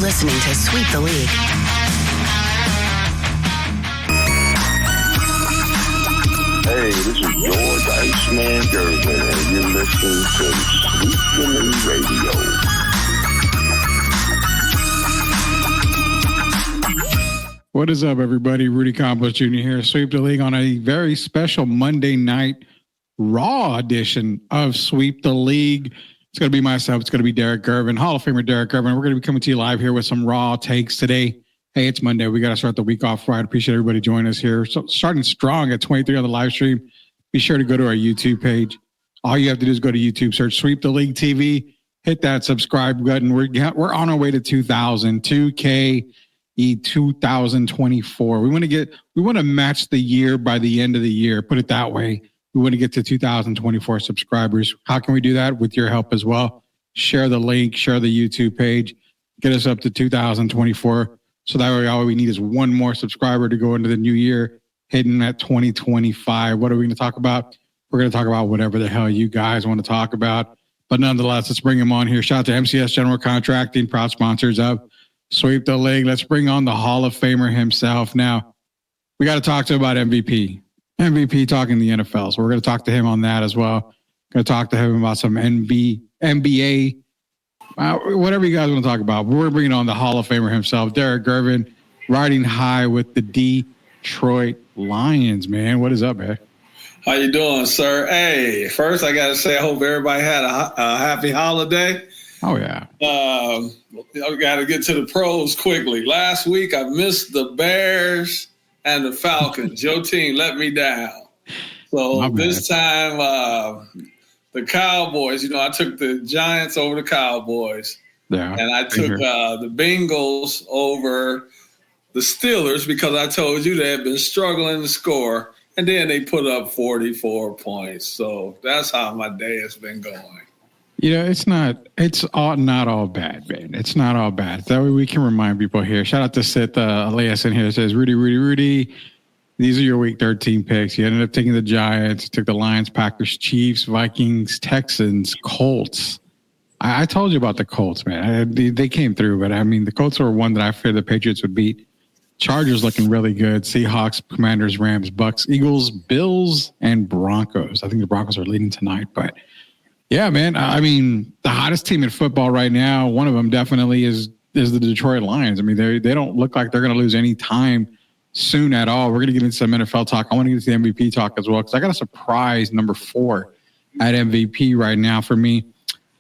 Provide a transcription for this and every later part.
listening to Sweep the League. Hey, this is George Iceman Gervin, and you're listening to Sweep the League Radio. What is up, everybody? Rudy Campos Jr. here. Sweep the League on a very special Monday night Raw edition of Sweep the League. It's going to be myself. It's going to be Derek Gervin, Hall of Famer Derek Gervin. We're going to be coming to you live here with some Raw takes today. Hey, it's Monday. We got to start the week off right. Appreciate everybody joining us here. So starting strong at 23 on the live stream. Be sure to go to our YouTube page. All you have to do is go to YouTube, search Sweep the League TV, hit that subscribe button. We're on our way to 2,000, 2K. 2024. We want to match the year by the end of the year. Put it that way. We want to get to 2024 subscribers. How can we do that? With your help as well. Share the link, share the YouTube page, get us up to 2024. So that way, all we need is one more subscriber to go into the new year, hitting at 2025. What are we going to talk about? We're going to talk about whatever the hell you guys want to talk about. But nonetheless, let's bring him on here. Shout out to MCS General Contracting, proud sponsors of Sweep the League. Let's bring on the Hall of Famer himself. Now, we got to talk to him about MVP. MVP talking the NFL. So we're going to talk to him on that as well. Going to talk to him about some NBA, whatever you guys want to talk about. We're bringing on the Hall of Famer himself, Derek Gervin, riding high with the Detroit Lions, man. What is up, man? How you doing, sir? Hey, first I got to say I hope everybody had a happy holiday. Oh, yeah. I got to get to the pros quickly. Last week, I missed the Bears and the Falcons. Your team let me down. So this time, the Cowboys, I took the Giants over the Cowboys. Yeah. And I took the Bengals over the Steelers because I told you they had been struggling to score. And then they put up 44 points. So that's how my day has been going. It's not all bad, man. It's not all bad. That way we can remind people here. Shout out to Sith Elias in here. It says, Rudy. These are your week 13 picks. You ended up taking the Giants. You took the Lions, Packers, Chiefs, Vikings, Texans, Colts. I told you about the Colts, man. They came through, but the Colts were one that I feared the Patriots would beat. Chargers looking really good. Seahawks, Commanders, Rams, Bucks, Eagles, Bills, and Broncos. I think the Broncos are leading tonight, but yeah, man. The hottest team in football right now, one of them definitely is the Detroit Lions. They don't look like they're going to lose any time soon at all. We're going to get into some NFL talk. I want to get into the MVP talk as well because I got a surprise number 4 at MVP right now for me.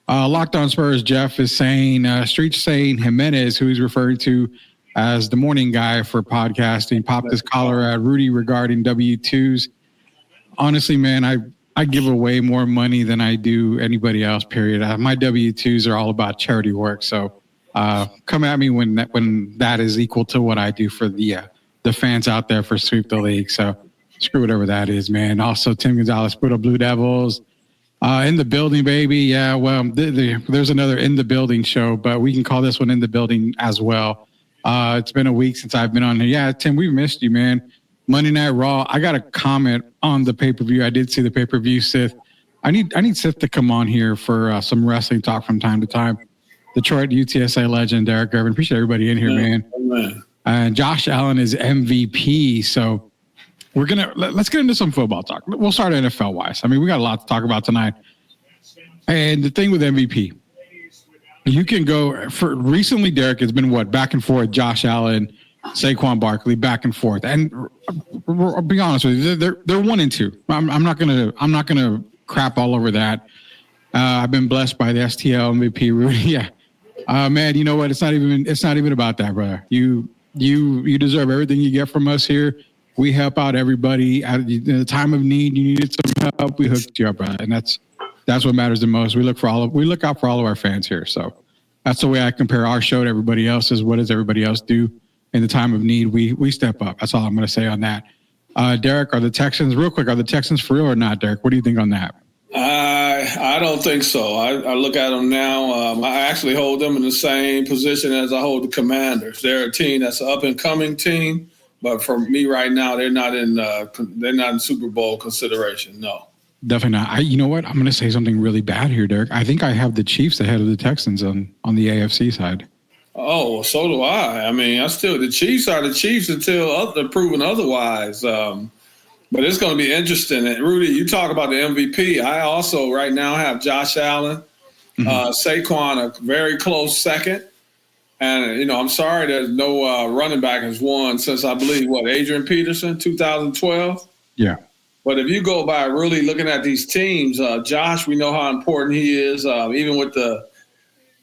Locked On Spurs, Jeff is saying, Street's saying Jimenez, who he's referred to as the morning guy for podcasting, popped his collar at Rudy regarding W-2s. Honestly, man, I give away more money than I do anybody else, period. My W-2s are all about charity work. So come at me when that is equal to what I do for the fans out there for Sweep the League. So screw whatever that is, man. Also, Tim Gonzalez, Brutal Blue Devils. In the building, baby. Yeah, well, there's another In the Building show, but we can call this one In the Building as well. It's been a week since I've been on here. Yeah, Tim, we've missed you, man. Monday Night Raw. I got a comment on the pay-per-view. I did see the pay-per-view, Sith. I need Sith to come on here for some wrestling talk from time to time. Detroit UTSA legend Derek Gervin. Appreciate everybody in here, man. And Josh Allen is MVP. So let's get into some football talk. We'll start NFL wise. We got a lot to talk about tonight. And the thing with MVP, you can go for recently. Derek has been back and forth. Josh Allen, Saquon Barkley, back and forth. And I'll be honest with you, they're 1 and 2. I'm not gonna crap all over that. I've been blessed by the STL MVP, Rudy. Yeah, man. You know what? It's not even about that, brother. You deserve everything you get from us here. We help out everybody at the time of need. You needed some help, we hooked you up, brother, and that's what matters the most. We look out for all of our fans here. So that's the way I compare our show to everybody else's. What does everybody else do? In the time of need, we step up. That's all I'm going to say on that. Derek, are the Texans for real or not, Derek? What do you think on that? I don't think so. I look at them now. I actually hold them in the same position as I hold the Commanders. They're a team that's an up-and-coming team, but for me right now, they're not in Super Bowl consideration, no. Definitely not. You know what? I'm going to say something really bad here, Derek. I think I have the Chiefs ahead of the Texans on the AFC side. Oh, so do I. I mean, the Chiefs are the Chiefs until they're proven otherwise. But it's going to be interesting. And Rudy, you talk about the MVP. I also right now have Josh Allen, Saquon a very close second. And, I'm sorry there's no running back has won since, I believe, Adrian Peterson, 2012? Yeah. But if you go by really looking at these teams, Josh, we know how important he is, even with the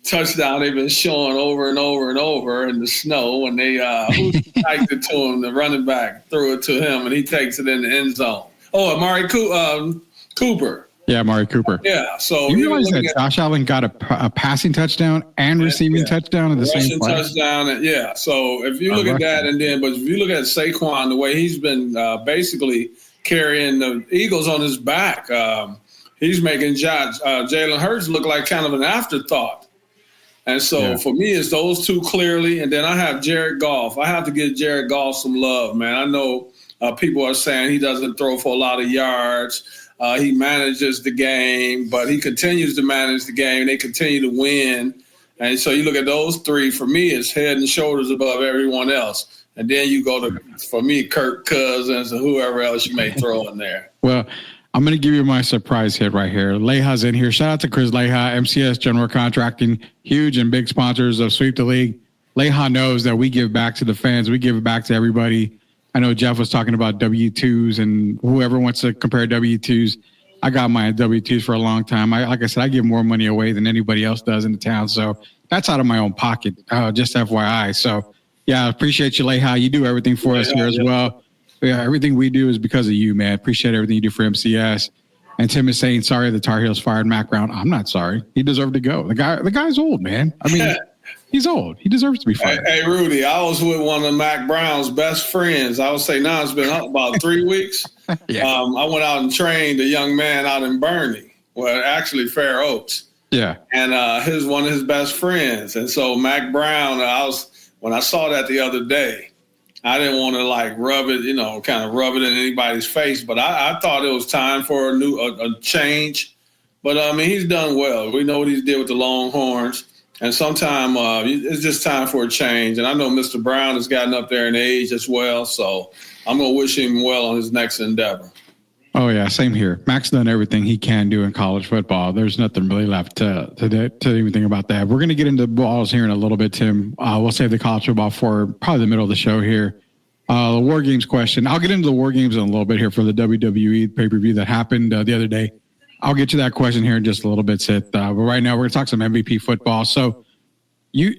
touchdown they've been showing over and over and over in the snow when they hiked it to him, the running back threw it to him, and he takes it in the end zone. Oh, Amari Cooper. Yeah, Amari Cooper. Yeah. So you realize that Josh Allen got a passing touchdown and receiving touchdown at the same play? Touchdown, yeah. So if you look at that, but if you look at Saquon, the way he's been basically carrying the Eagles on his back, he's making Jalen Hurts look like kind of an afterthought. And so for me, it's those two clearly. And then I have Jared Goff. I have to give Jared Goff some love, man. I know people are saying he doesn't throw for a lot of yards. He manages the game, but he continues to manage the game. They continue to win. And so you look at those three, for me, it's head and shoulders above everyone else. And then you go to, for me, Kirk Cousins and whoever else you may throw in there. Well, I'm going to give you my surprise hit right here. Leha's in here. Shout out to Chris Leha, MCS General Contracting, huge and big sponsors of Sweep the League. Leha knows that we give back to the fans. We give it back to everybody. I know Jeff was talking about W-2s and whoever wants to compare W-2s. I got my W-2s for a long time. Like I said, I give more money away than anybody else does in the town. So that's out of my own pocket, just FYI. So, yeah, I appreciate you, Leha. You do everything for us here as well. Yeah, everything we do is because of you, man. Appreciate everything you do for MCS. And Tim is saying, sorry, the Tar Heels fired Mac Brown. I'm not sorry. He deserved to go. The guy's old, man. I mean, he's old. He deserves to be fired. Hey, Rudy, I was with one of Mac Brown's best friends. I would say now it's been about 3 weeks. Yeah. I went out and trained a young man out in Bernie, actually Fair Oaks. Yeah. And one of his best friends. And so Mac Brown, when I saw that the other day, I didn't want to rub it, kind of rub it in anybody's face. But I thought it was time for a change. But, he's done well. We know what he did with the Longhorns. And sometime it's just time for a change. And I know Mr. Brown has gotten up there in age as well. So I'm going to wish him well on his next endeavor. Oh, yeah, same here. Mac's done everything he can do in college football. There's nothing really left to even think about that. We're going to get into balls here in a little bit, Tim. We'll save the college football for probably the middle of the show here. The War Games question. I'll get into the War Games in a little bit here for the WWE pay-per-view that happened the other day. I'll get to that question here in just a little bit, Sid. But right now, we're going to talk some MVP football. So we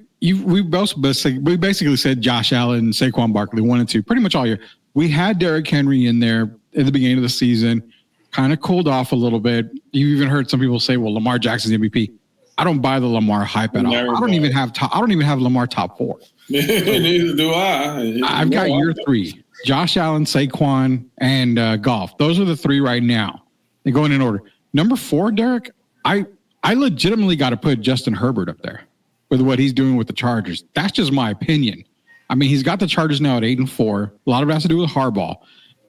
basically said Josh Allen, Saquon Barkley, 1 and 2, pretty much all year. We had Derrick Henry in there at the beginning of the season, kind of cooled off a little bit. You even heard some people say, well, Lamar Jackson's MVP. I don't buy the Lamar hype at all. I don't even have Lamar top 4. Neither do I. I've got your 3, Josh Allen, Saquon, and Goff. Those are the 3 right now. They're going in order. Number 4, Derek, I legitimately got to put Justin Herbert up there with what he's doing with the Chargers. That's just my opinion. I mean, he's got the Chargers now at 8-4. A lot of it has to do with Harbaugh.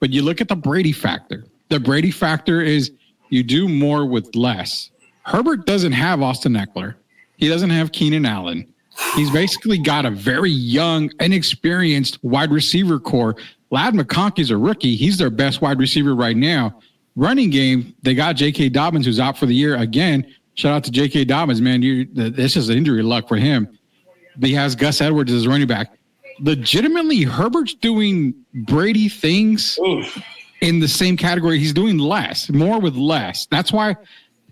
But you look at the Brady factor. The Brady factor is you do more with less. Herbert doesn't have Austin Eckler. He doesn't have Keenan Allen. He's basically got a very young, inexperienced wide receiver core. Ladd McConkey's a rookie. He's their best wide receiver right now. Running game, they got J.K. Dobbins, who's out for the year. Again, shout out to J.K. Dobbins, man. This is injury luck for him. He has Gus Edwards as running back. Legitimately, Herbert's doing Brady things in the same category. He's doing more with less. That's why,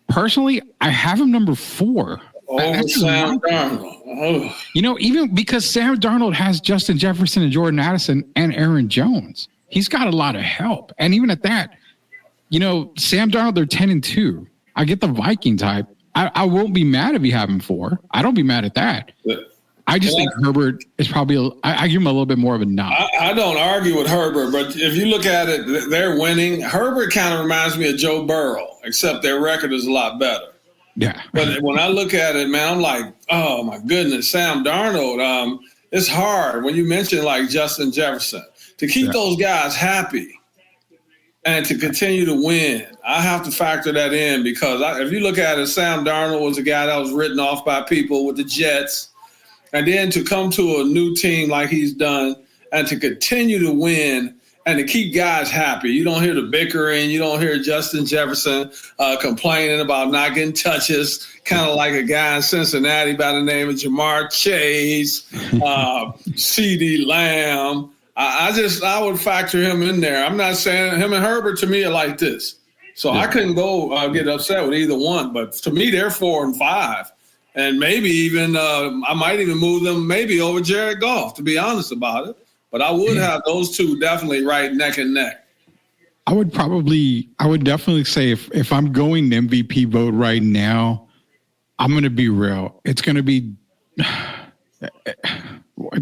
personally, I have him number 4. Over Sam Darnold. Even because Sam Darnold has Justin Jefferson and Jordan Addison and Aaron Jones. He's got a lot of help. And even at that, Sam Darnold, they're 10-2. I get the Vikings hype. I won't be mad if you have him 4. I don't be mad at that. I just think Herbert is probably I give him a little bit more of a nod. I don't argue with Herbert, but if you look at it, they're winning. Herbert kind of reminds me of Joe Burrow, except their record is a lot better. Yeah. But when I look at it, man, I'm like, oh, my goodness, Sam Darnold. It's hard when you mention like Justin Jefferson to keep those guys happy and to continue to win. I have to factor that in because if you look at it, Sam Darnold was a guy that was written off by people with the Jets. And then to come to a new team like he's done and to continue to win and to keep guys happy. You don't hear the bickering. You don't hear Justin Jefferson complaining about not getting touches, kind of like a guy in Cincinnati by the name of Jamar Chase, CeeDee Lamb. I would factor him in there. I'm not saying him and Herbert to me are like this. So I couldn't go get upset with either one. But to me, they're 4 and 5. And maybe even I might even move them maybe over Jared Goff, to be honest about it. But I would have those two definitely right neck and neck. I would definitely say if I'm going MVP vote right now, I'm going to be real. It's going to be,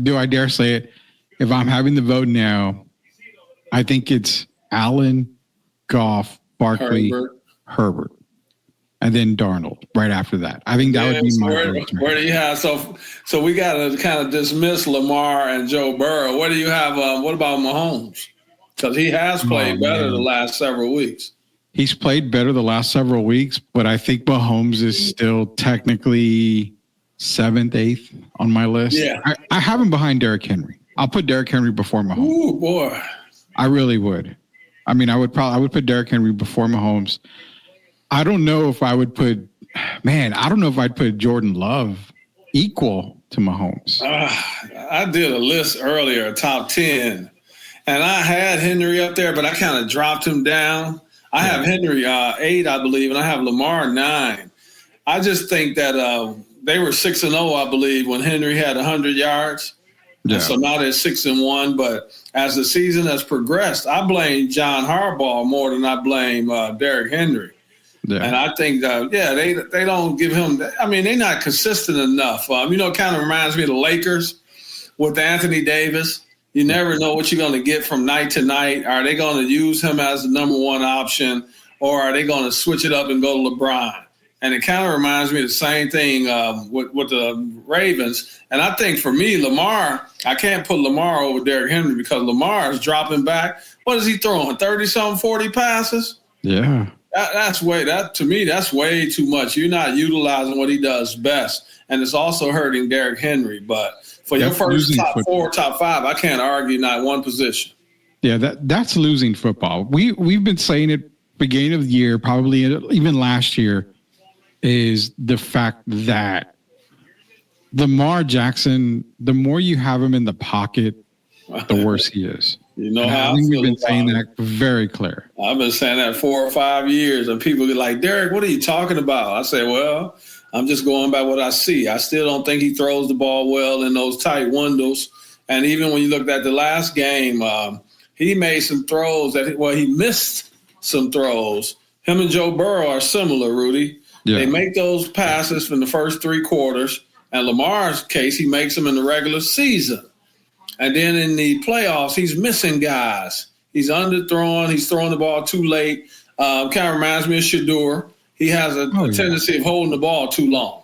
do I dare say it? If I'm having the vote now, I think it's Allen, Goff, Barkley, Herbert, and then Darnold right after that. I think that would be my vote. Where do you have? So we got to kind of dismiss Lamar and Joe Burrow. What do you have? What about Mahomes? Because he has played better the last several weeks. He's played better the last several weeks, but I think Mahomes is still technically 7th, 8th on my list. Yeah. I have him behind Derrick Henry. I'll put Derrick Henry before Mahomes. Ooh, boy. I really would. I mean, I would put Derrick Henry before Mahomes. I don't know if I'd put Jordan Love equal to Mahomes. I did a list earlier, a top 10, and I had Henry up there, but I kind of dropped him down. I have Henry 8, I believe, and I have Lamar 9. I just think that they were 6-0, I believe, when Henry had 100 yards. Yeah. And so now they're 6-1. But as the season has progressed, I blame John Harbaugh more than I blame Derrick Henry. Yeah. And I think, they don't give him – I mean, they're not consistent enough. It kind of reminds me of the Lakers with Anthony Davis. You never know what you're going to get from night to night. Are they going to use him as the number one option, or are they going to switch it up and go to LeBron? And it kind of reminds me of the same thing with the Ravens. And I think for me, Lamar, I can't put Lamar over Derrick Henry because Lamar is dropping back. What is he throwing? 30-something, 40 passes? Yeah. To me, that's way too much. You're not utilizing what he does best. And it's also hurting Derrick Henry. But for your first top 4, top 5, I can't argue not one position. Yeah, that's losing football. We've been saying it beginning of the year, probably even last year, is the fact that Lamar Jackson, the more you have him in the pocket, the worse he is. You know how I think we've been saying that very clear. I've been saying that 4 or 5 years, and people get like, Derek, what are you talking about? I say, well, I'm just going by what I see. I still don't think he throws the ball well in those tight windows. And even when you looked at the last game, he made some throws he missed some throws. Him and Joe Burrow are similar, Rudy. Yeah. They make those passes from the first 3 quarters. And Lamar's case, he makes them in the regular season. And then in the playoffs, he's missing guys. He's underthrown. He's throwing the ball too late. Kind of reminds me of Shedeur. He has a tendency of holding the ball too long.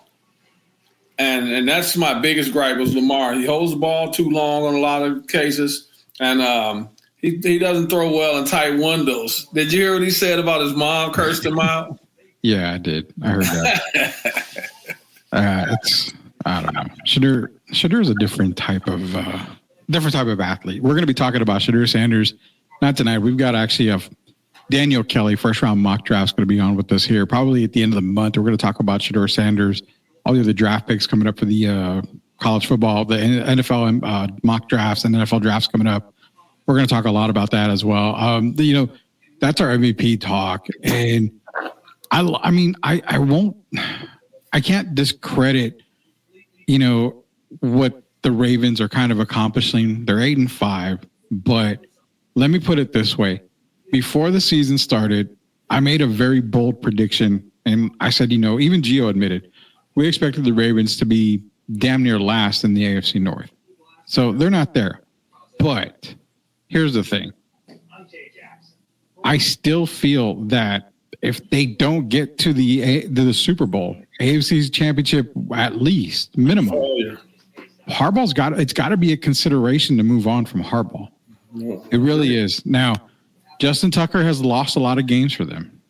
And that's my biggest gripe with Lamar. He holds the ball too long on a lot of cases. And he doesn't throw well in tight windows. Did you hear what he said about his mom cursed him out? Yeah, I did. I heard that. I don't know. Shedeur is a different type of athlete. We're going to be talking about Shedeur Sanders, not tonight. We've got actually Daniel Kelly, first round mock draft, is going to be on with us here probably at the end of the month. We're going to talk about Shedeur Sanders, all the other draft picks coming up for the college football, the NFL mock drafts and NFL drafts coming up. We're going to talk a lot about that as well. That's our MVP talk. And I can't discredit, what the Ravens are kind of accomplishing. They're 8-5, but let me put it this way. Before the season started, I made a very bold prediction, and I said, even Gio admitted, we expected the Ravens to be damn near last in the AFC North. So they're not there. But here's the thing. I still feel that if they don't get to the Super Bowl, AFC's championship at least, minimum, Harbaugh's it's got to be a consideration to move on from Harbaugh. It really is. Now, Justin Tucker has lost a lot of games for them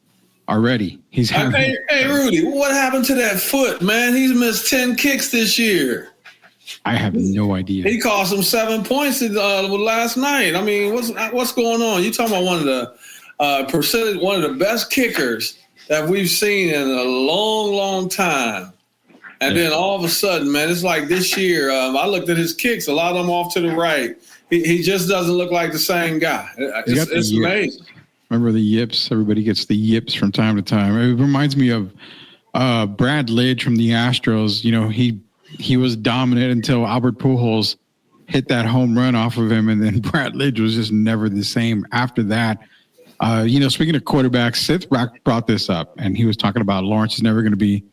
already. Hey, Rudy, what happened to that foot, man? He's missed 10 kicks this year. I have no idea. He cost him 7 points last night. I mean, what's going on? You talking about one of the best kickers that we've seen in a long, long time. And then all of a sudden, man, it's like this year. I looked at his kicks. A lot of them off to the right. He just doesn't look like the same guy. It's amazing. Remember the yips? Everybody gets the yips from time to time. It reminds me of Brad Lidge from the Astros. You know, he was dominant until Albert Pujols hit that home run off of him, and then Brad Lidge was just never the same after that. You know, speaking of quarterbacks, Sith brought this up, and he was talking about Lawrence is never going to be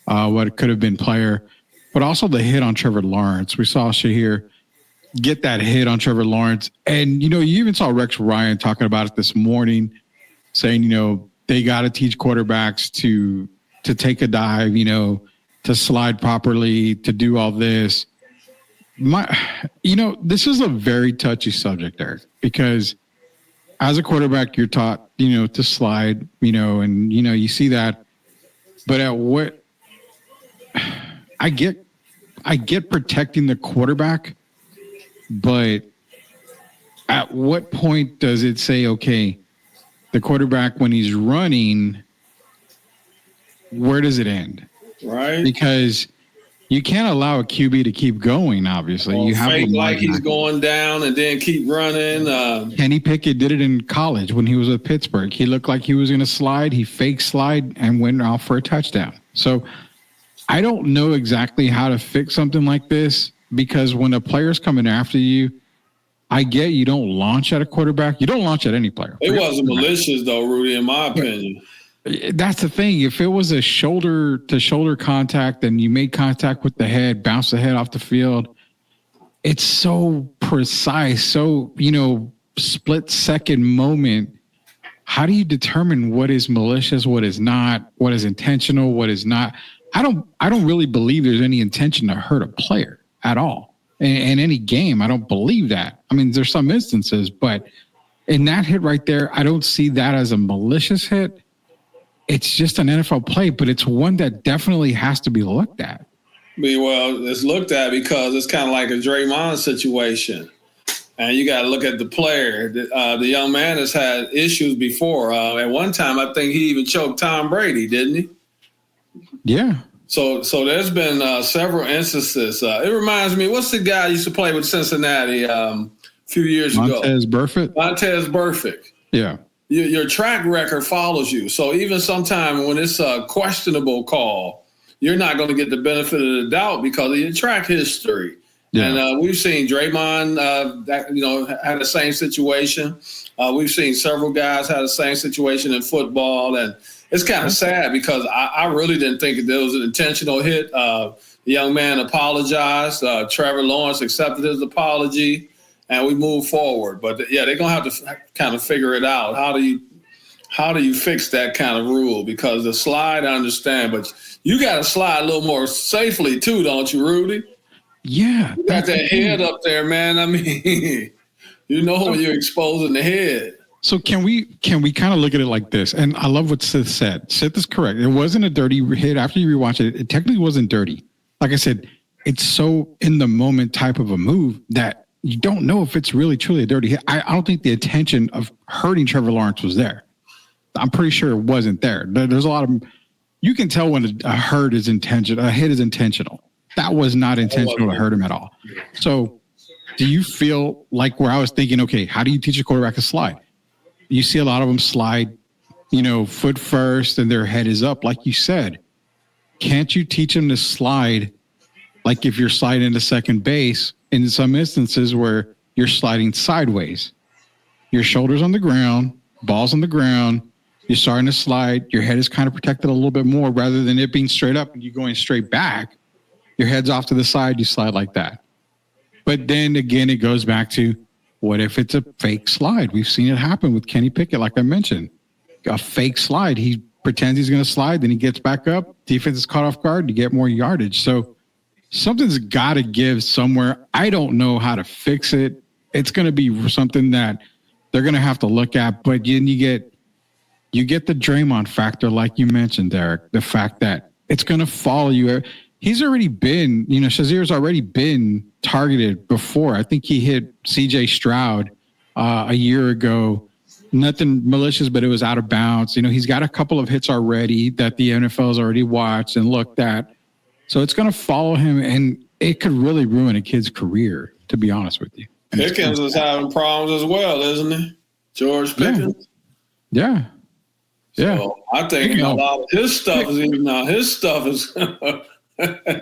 what it could have been player, but also the hit on Trevor Lawrence. We saw Shahir get that hit on Trevor Lawrence. And, you know, you even saw Rex Ryan talking about it this morning, saying, you know, they got to teach quarterbacks to take a dive, you know, to slide properly, to do all this. You know, this is a very touchy subject, Eric, because as a quarterback, you're taught, you know, to slide, you know, and, you know, you see that. But at what I get protecting the quarterback, but at what point does it say, okay, the quarterback, when he's running, where does it end? Right. Because you can't allow a QB to keep going, obviously. Well, you have fake like he's going down and then keep running. Kenny Pickett did it in college when he was at Pittsburgh. He looked like he was going to slide. He fake slide and went off for a touchdown. So I don't know exactly how to fix something like this, because when a player's coming after you, I get you don't launch at a quarterback. You don't launch at any player. It wasn't malicious, though, Rudy, in my opinion. That's the thing. If it was a shoulder-to-shoulder contact and you made contact with the head, bounce the head off the field, it's so precise, so, you know, split-second moment. How do you determine what is malicious, what is not, what is intentional, what is not? I don't really believe there's any intention to hurt a player at all in any game. I don't believe that. I mean, there's some instances, but in that hit right there, I don't see that as a malicious hit. It's just an NFL play, but it's one that definitely has to be looked at. Well, it's looked at because it's kind of like a Draymond situation. And you got to look at the player. The young man has had issues before. At one time, I think he even choked Tom Brady, didn't he? Yeah. So there's been several instances. It reminds me, what's the guy who used to play with Cincinnati a few years ago? Montez Burfict. Montez Burfict. Yeah. Your track record follows you. So even sometime when it's a questionable call, you're not going to get the benefit of the doubt because of your track history. Yeah. And we've seen Draymond, had the same situation. We've seen several guys have the same situation in football. And it's kind of sad because I really didn't think there was an intentional hit. The young man apologized. Trevor Lawrence accepted his apology, and we moved forward. But, yeah, they're going to have to kind of figure it out. How do you fix that kind of rule? Because the slide, I understand, but you got to slide a little more safely too, don't you, Rudy? Yeah. You got that head up there, man. I mean, you know when you're exposing the head. So can we kind of look at it like this? And I love what Sith said. Sith is correct. It wasn't a dirty hit. After you rewatch it, it technically wasn't dirty. Like I said, it's so in the moment type of a move that you don't know if it's really truly a dirty hit. I don't think the intention of hurting Trevor Lawrence was there. I'm pretty sure it wasn't there. There's a lot of, you can tell when a hit is intentional. That was not intentional to hurt him at all. So do you feel like where I was thinking, okay, how do you teach a quarterback to slide? You see a lot of them slide, foot first and their head is up, like you said. Can't you teach them to slide like if you're sliding to second base in some instances where you're sliding sideways? Your shoulder's on the ground, ball's on the ground, you're starting to slide, your head is kind of protected a little bit more rather than it being straight up and you going straight back. Your head's off to the side, you slide like that. But then again, it goes back to, what if it's a fake slide? We've seen it happen with Kenny Pickett, like I mentioned. A fake slide. He pretends he's going to slide, then he gets back up. Defense is caught off guard to get more yardage. So something's got to give somewhere. I don't know how to fix it. It's going to be something that they're going to have to look at. But then you get the Draymond factor, like you mentioned, Derek. The fact that it's going to follow you. he's already been, Shazier's already been targeted before. I think he hit CJ Stroud a year ago. Nothing malicious, but it was out of bounds. He's got a couple of hits already that the NFL's already watched and looked at. So it's going to follow him, and it could really ruin a kid's career, to be honest with you. Pickens is having problems as well, isn't he? George Pickens? Yeah. So I think a lot of his stuff is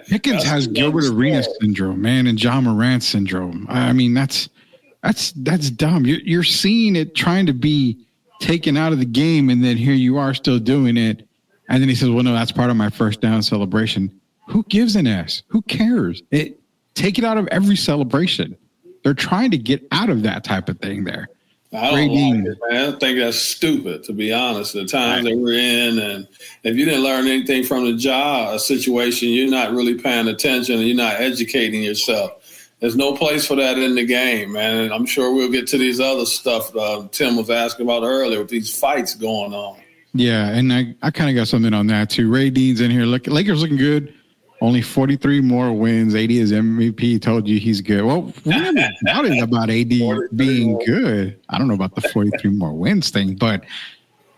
Pickens has Gilbert Arenas syndrome, man, and John Morant syndrome. I mean, that's dumb. You're seeing it trying to be taken out of the game, and then here you are still doing it. And then he says, well, no, that's part of my first down celebration. Who gives an S? Who cares? Take it out of every celebration. They're trying to get out of that type of thing there. I don't like it, man. I think that's stupid, to be honest. The times that we're in, and if you didn't learn anything from the job situation, you're not really paying attention and you're not educating yourself. There's no place for that in the game, man. And I'm sure we'll get to these other stuff Tim was asking about earlier with these fights going on. Yeah, and I kind of got something on that too. Ray Dean's in here. Lakers looking good. Only 43 more wins. AD is MVP. Told you he's good. Well, we never doubted about AD being good. I don't know about the 43 more wins thing, but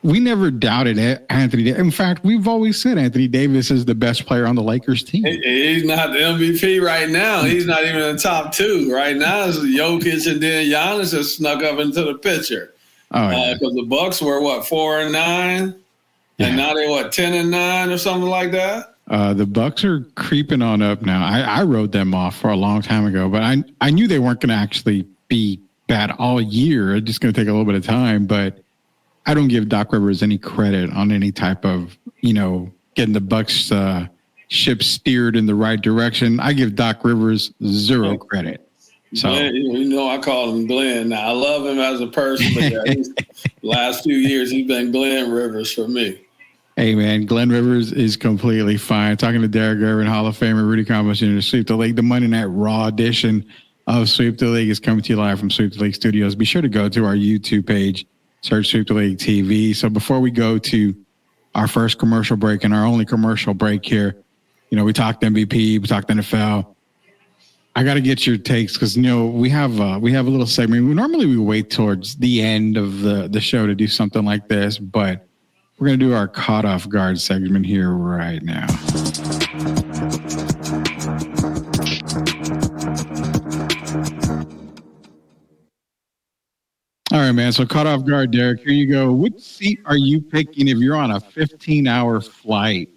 we never doubted it. Anthony. In fact, we've always said Anthony Davis is the best player on the Lakers team. He's not the MVP right now. He's not even in the top two. Right now, it's Jokic and then Giannis has snuck up into the picture. Because the Bucks were 4-9, and now they 10-9 or something like that. The Bucks are creeping on up now. I wrote them off for a long time ago, but I knew they weren't going to actually be bad all year. It's just going to take a little bit of time, but I don't give Doc Rivers any credit on any type of, getting the Bucks ship steered in the right direction. I give Doc Rivers zero credit. So Glenn, I call him Glenn now. I love him as a person, but last few years he's been Glenn Rivers for me. Hey, man, Glenn Rivers is completely fine. Talking to Derek Irvin, Hall of Famer, Rudy Campos Jr., Sweep the League. The Monday Night Raw edition of Sweep the League is coming to you live from Sweep the League Studios. Be sure to go to our YouTube page, search Sweep the League TV. So before we go to our first commercial break and our only commercial break here, we talked MVP, we talked NFL. I got to get your takes because, we have a little segment. Normally we wait towards the end of the show to do something like this, but we're going to do our caught off guard segment here right now. All right, man. So caught off guard, Derek. Here you go. Which seat are you picking if you're on a 15-hour flight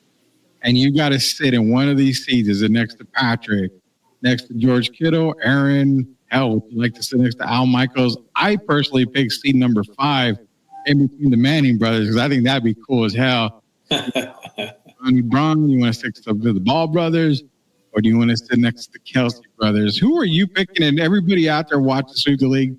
and you got to sit in one of these seats? Is it next to Patrick, next to George Kittle, Aaron? Hell, would you like to sit next to Al Michaels? I personally picked seat number 5. In between the Manning brothers, because I think that'd be cool as hell. Ronnie Brown, you want to stick to the Ball brothers, or do you want to sit next to the Kelsey brothers? Who are you picking? And everybody out there watching Sweep the League?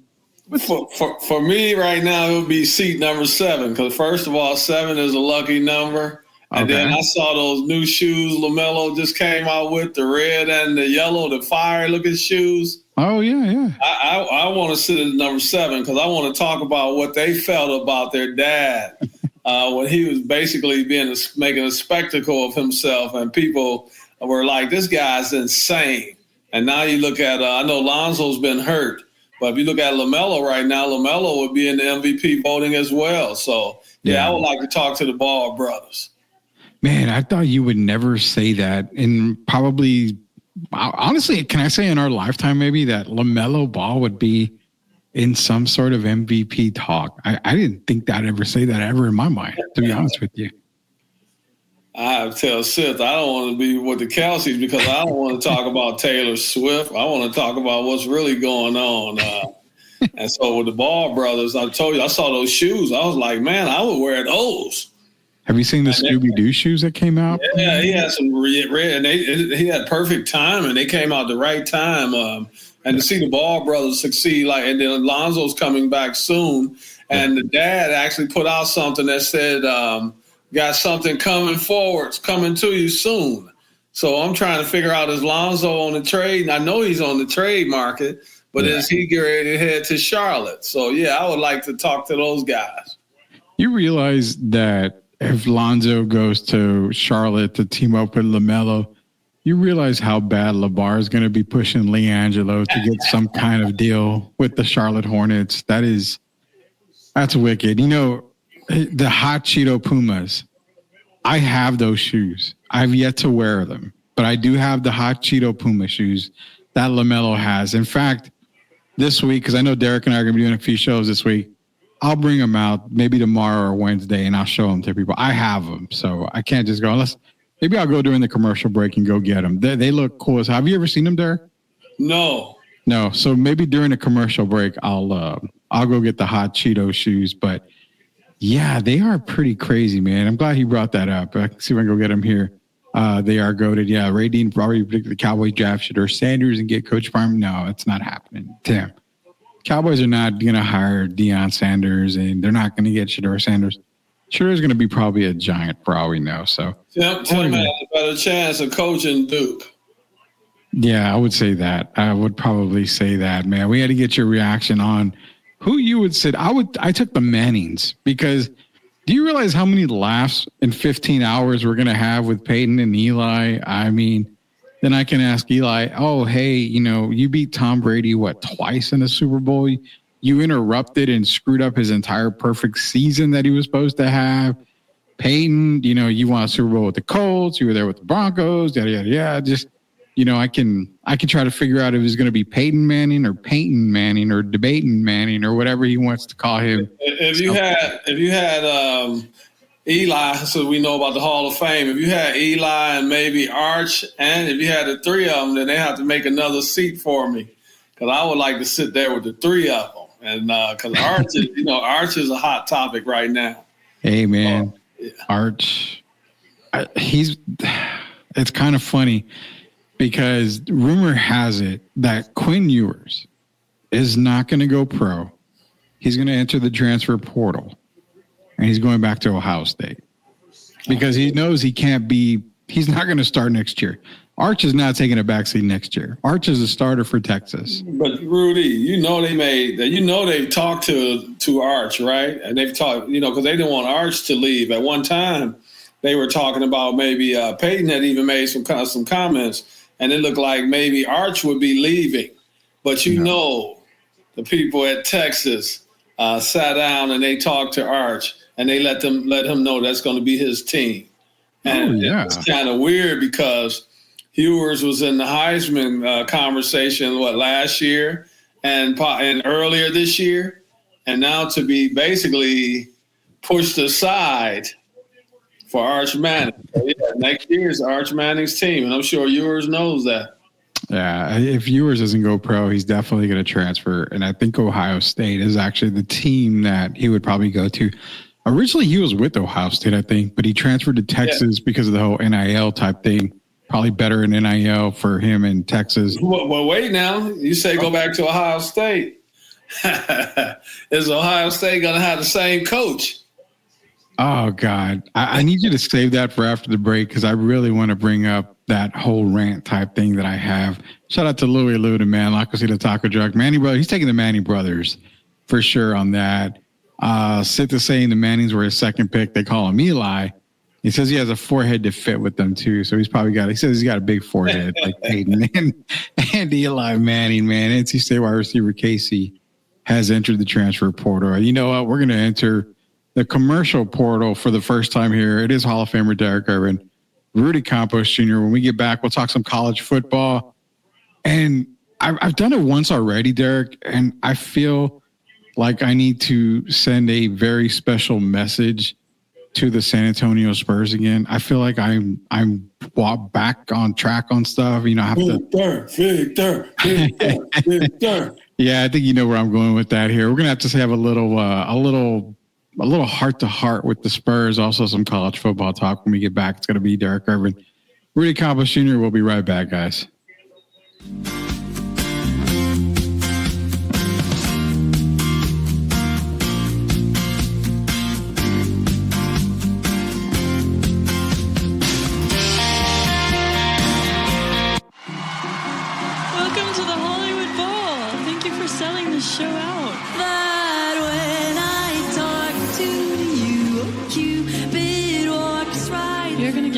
For me right now, it would be seat number 7, because first of all, 7 is a lucky number. And then I saw those new shoes LaMelo just came out with, the red and the yellow, the fire-looking shoes. Oh, yeah. I want to sit at number 7 because I want to talk about what they felt about their dad when he was basically making a spectacle of himself, and people were like, this guy's insane. And now you look at, I know Lonzo's been hurt, but if you look at LaMelo right now, LaMelo would be in the MVP voting as well. So, I would like to talk to the Ball brothers. Man, I thought you would never say that. And probably, honestly, can I say in our lifetime maybe that LaMelo Ball would be in some sort of MVP talk? I didn't think that I'd ever say that ever in my mind, to be honest with you. I tell Sith I don't want to be with the Kelseys because I don't want to talk about Taylor Swift. I want to talk about what's really going on. And so with the Ball brothers, I told you, I saw those shoes. I was like, man, I would wear those. Have you seen the Scooby-Doo shoes that came out? Yeah, he had some red, and he had perfect time, and they came out the right time. And to see the Ball brothers succeed, and then Alonzo's coming back soon, and the dad actually put out something that said, got something coming forward, coming to you soon. So I'm trying to figure out, is Lonzo on the trade? And I know he's on the trade market, but is he getting ready to head to Charlotte? So, I would like to talk to those guys. You realize that if Lonzo goes to Charlotte to team up with LaMelo, You realize how bad LeVar is going to be pushing LiAngelo to get some kind of deal with the Charlotte Hornets. That's wicked. You know, the hot Cheeto Pumas, I have those shoes. I've yet to wear them, but I do have the hot Cheeto Puma shoes that LaMelo has. In fact, this week, because I know Derek and I are going to be doing a few shows this week, I'll bring them out maybe tomorrow or Wednesday, and I'll show them to people. I have them, so I can't just go unless maybe I'll go during the commercial break and go get them. They look cool. Have you ever seen them, Derek? No. So maybe during the commercial break, I'll go get the hot Cheeto shoes. But yeah, they are pretty crazy, man. I'm glad he brought that up. I can see if I can go get them here. They are goated. Yeah, Ray Dean probably predicted the Cowboys draft Shedeur Sanders and get Coach Prime. No, it's not happening. Damn. Cowboys are not going to hire Deion Sanders, and they're not going to get Shedeur Sanders. Shedeur's going to be probably a Giant for all we know. So Tim has a better chance of coaching Duke. Yeah, I would say that. I would probably say that, man. We had to get your reaction on who you would say. I took the Mannings because do you realize how many laughs in 15 hours we're going to have with Peyton and Eli? I mean, then I can ask Eli, oh, hey, you know, you beat Tom Brady, twice in the Super Bowl? You interrupted and screwed up his entire perfect season that he was supposed to have. Peyton, you know, you won a Super Bowl with the Colts. You were there with the Broncos, yada, yada, yada. Just, you know, I can try to figure out if it's going to be Peyton Manning or Peyton Manning or debating Manning or whatever he wants to call him. If you had Eli, so we know about the Hall of Fame. If you had Eli and maybe Arch, and if you had the three of them, then they have to make another seat for me because I would like to sit there with the three of them. And because Arch is a hot topic right now. Hey, man, yeah. Arch, it's kind of funny because rumor has it that Quinn Ewers is not going to go pro. He's going to enter the transfer portal, and he's going back to Ohio State because he knows he's not going to start next year. Arch is not taking a backseat next year. Arch is a starter for Texas. But Rudy, they've talked to Arch, right? And they've talked, because they didn't want Arch to leave. At one time, they were talking about maybe Peyton had even made some comments, and it looked like maybe Arch would be leaving. But the people at Texas sat down and they talked to Arch, and they let him know that's going to be his team. And it's kind of weird because Ewers was in the Heisman conversation, last year and earlier this year, and now to be basically pushed aside for Arch Manning. So, next year is Arch Manning's team, and I'm sure Ewers knows that. Yeah, if Ewers doesn't go pro, he's definitely going to transfer, and I think Ohio State is actually the team that he would probably go to. Originally, he was with Ohio State, I think, but he transferred to Texas because of the whole NIL type thing. Probably better in NIL for him in Texas. Well, wait now. You say go back to Ohio State. Is Ohio State going to have the same coach? Oh, God. I need you to save that for after the break because I really want to bring up that whole rant type thing that I have. Shout out to Louie Luda, man. Lacosita Taco Truck. Manny Brothers. He's taking the Manny Brothers for sure on that. Sita saying the Mannings were his second pick. They call him Eli. He says he has a forehead to fit with them too. So he says he's got a big forehead like Peyton and Eli Manning, man. NC State wide receiver Casey has entered the transfer portal. You know what? We're going to enter the commercial portal for the first time here. It is Hall of Famer Derek Irvin, Rudy Campos Jr. When we get back, we'll talk some college football. And I've done it once already, Derek, and I feel like I need to send a very special message to the San Antonio Spurs again. I feel like I'm back on track on stuff. I have Victor. Yeah, I think you know where I'm going with that here. We're gonna have to have a little heart to heart with the Spurs. Also, some college football talk when we get back. It's gonna be Derek Irvin, Rudy Campos Jr. We'll be right back, guys.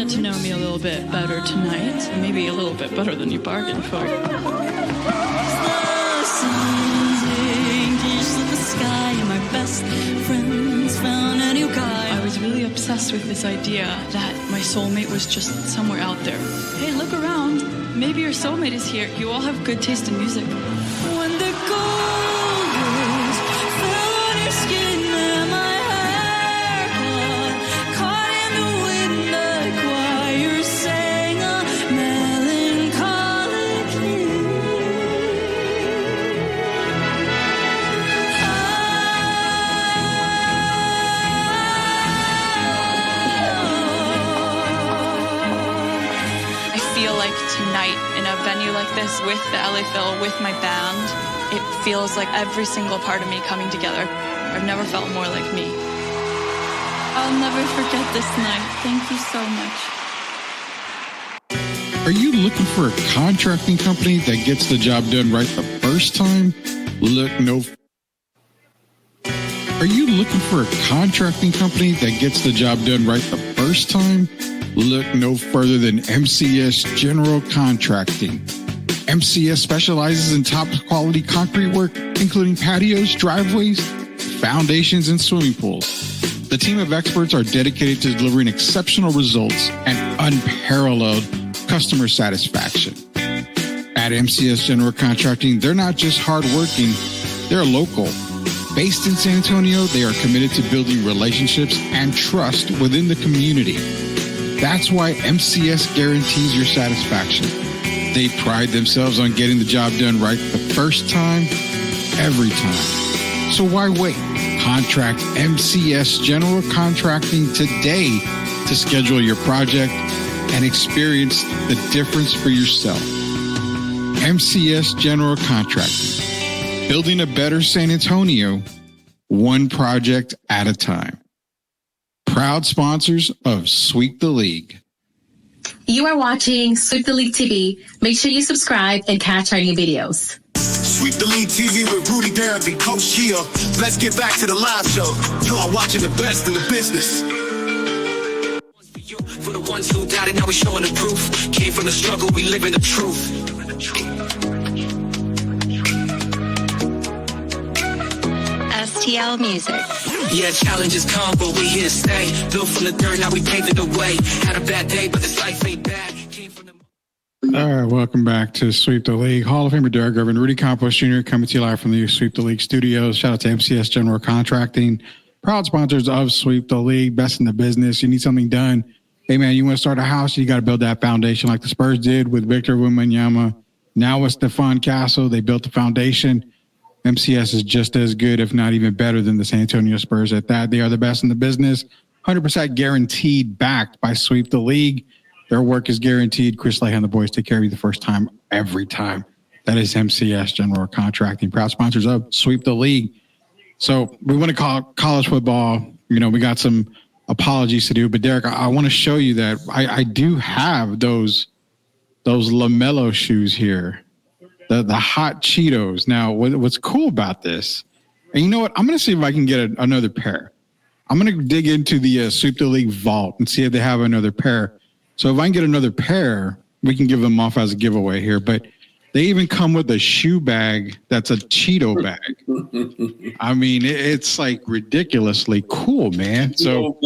get to know me a little bit better tonight. Maybe a little bit better than you bargained for. I was really obsessed with this idea that my soulmate was just somewhere out there. Hey, look around. Maybe your soulmate is here. You all have good taste in music. When the gold is fell on your skin and my hair caught in the wind, the choir sang a melancholic hymn. I feel like tonight in a venue like this with the LA Phil, with my band, it feels like every single part of me coming together. I've never felt more like me. I'll never forget this night. Thank you so much. Are you looking for a contracting company that gets the job done right the first time? Are you looking for a contracting company that gets the job done right the first time? Look no further than MCS General Contracting. MCS specializes in top quality concrete work, including patios, driveways, foundations, and swimming pools. The team of experts are dedicated to delivering exceptional results and unparalleled customer satisfaction. At MCS General Contracting, they're not just hardworking, they're local. Based in San Antonio, they are committed to building relationships and trust within the community. That's why MCS guarantees your satisfaction. They pride themselves on getting the job done right the first time, every time. So why wait? Contract MCS General Contracting today to schedule your project and experience the difference for yourself. MCS General Contracting, building a better San Antonio, one project at a time. Proud sponsors of Sweep the League. You are watching Sweep the League TV. Make sure you subscribe and catch our new videos. Sweep the League TV with Rudy Derrick and Coach Kia. Let's get back to the live show. You are watching the best in the business. For the ones who doubted, now we're showing the proof. Came from the struggle, we live in the truth. STL Music. Yeah, challenges come, but we here to stay. Built from the dirt, now we paving the way. Had a bad day, but this life ain't bad. Came from the... All right, welcome back to Sweep the League. Hall of Famer Derek Irvin, Rudy Campos Jr. coming to you live from the Sweep the League studios. Shout out to MCS General Contracting, proud sponsors of Sweep the League, best in the business. You need something done. Hey, man, you want to start a house, you got to build that foundation like the Spurs did with Victor Wembanyama. Now with Stephon Castle, they built the foundation. MCS is just as good, if not even better, than the San Antonio Spurs at that. They are the best in the business, 100% guaranteed, backed by Sweep the League. Their work is guaranteed. Chris Leigh and the boys take care of you the first time, every time. That is MCS General Contracting, proud sponsors of Sweep the League. So we want to call college football. You know, we got some apologies to do, but Derek, I want to show you that I do have those LaMelo shoes here. The hot Cheetos. Now, what's cool about this, and you know what? I'm going to see if I can get another pair. I'm going to dig into the Sweep the League vault and see if they have another pair. So if I can get another pair, we can give them off as a giveaway here. But they even come with a shoe bag that's a Cheeto bag. I mean, it's like ridiculously cool, man. So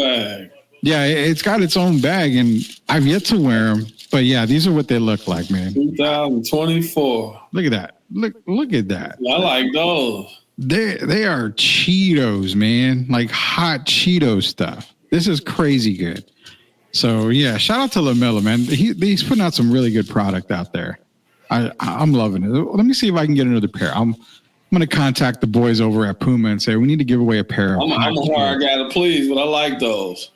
yeah, it's got its own bag, and I've yet to wear them. But yeah, these are what they look like, man. 2024. Look at that. Look at that. I like those. They are Cheetos, man. Like hot Cheeto stuff. This is crazy good. So yeah, shout out to LaMelo, man. He's putting out some really good product out there. I'm loving it. Let me see if I can get another pair. I'm going to contact the boys over at Puma and say we need to give away a pair. I'm a hard guy to please, but I like those.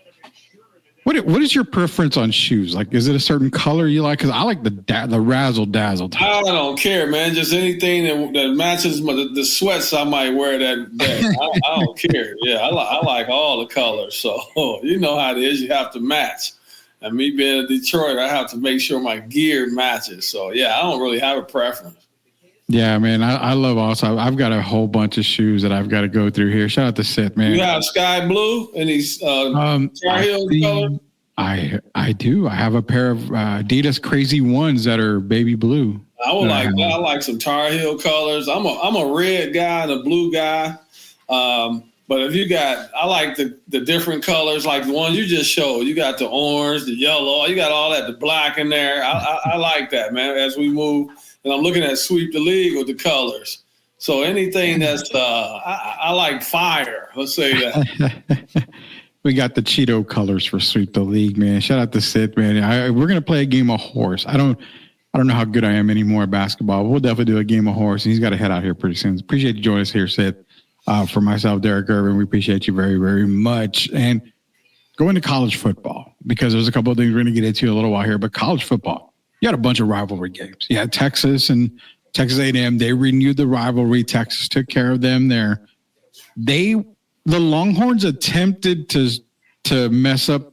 What is your preference on shoes? Like, is it a certain color you like? Because I like the razzle dazzle type. I don't care, man. Just anything that matches the sweats I might wear that day. I don't care. Yeah, I like all the colors. So you know how it is. You have to match. And me being in Detroit, I have to make sure my gear matches. So yeah, I don't really have a preference. Yeah, man. I love also. I've got a whole bunch of shoes that I've got to go through here. Shout out to Seth, man. You have sky blue and these Tar Heel color? I do. I have a pair of Adidas Crazy Ones that are baby blue. I would like that. I like some Tar Heel colors. I'm a red guy and a blue guy. But if you got, I like the different colors, like the ones you just showed. You got the orange, the yellow, you got all that, the black in there. I like that, man, as we move. And I'm looking at Sweep the League with the colors. So anything that's, I like fire. Let's say that. We got the Cheeto colors for Sweep the League, man. Shout out to Sid, man. We're going to play a game of horse. I don't know how good I am anymore at basketball. We'll definitely do a game of horse, and he's got to head out here pretty soon. Appreciate you joining us here, Sid. For myself, Derek Irvin, we appreciate you very, very much. And going to college football, because there's a couple of things we're going to get into a little while here, but college football, you had a bunch of rivalry games. You had Texas and Texas A&M. They renewed the rivalry. Texas took care of them there. The Longhorns attempted to mess up,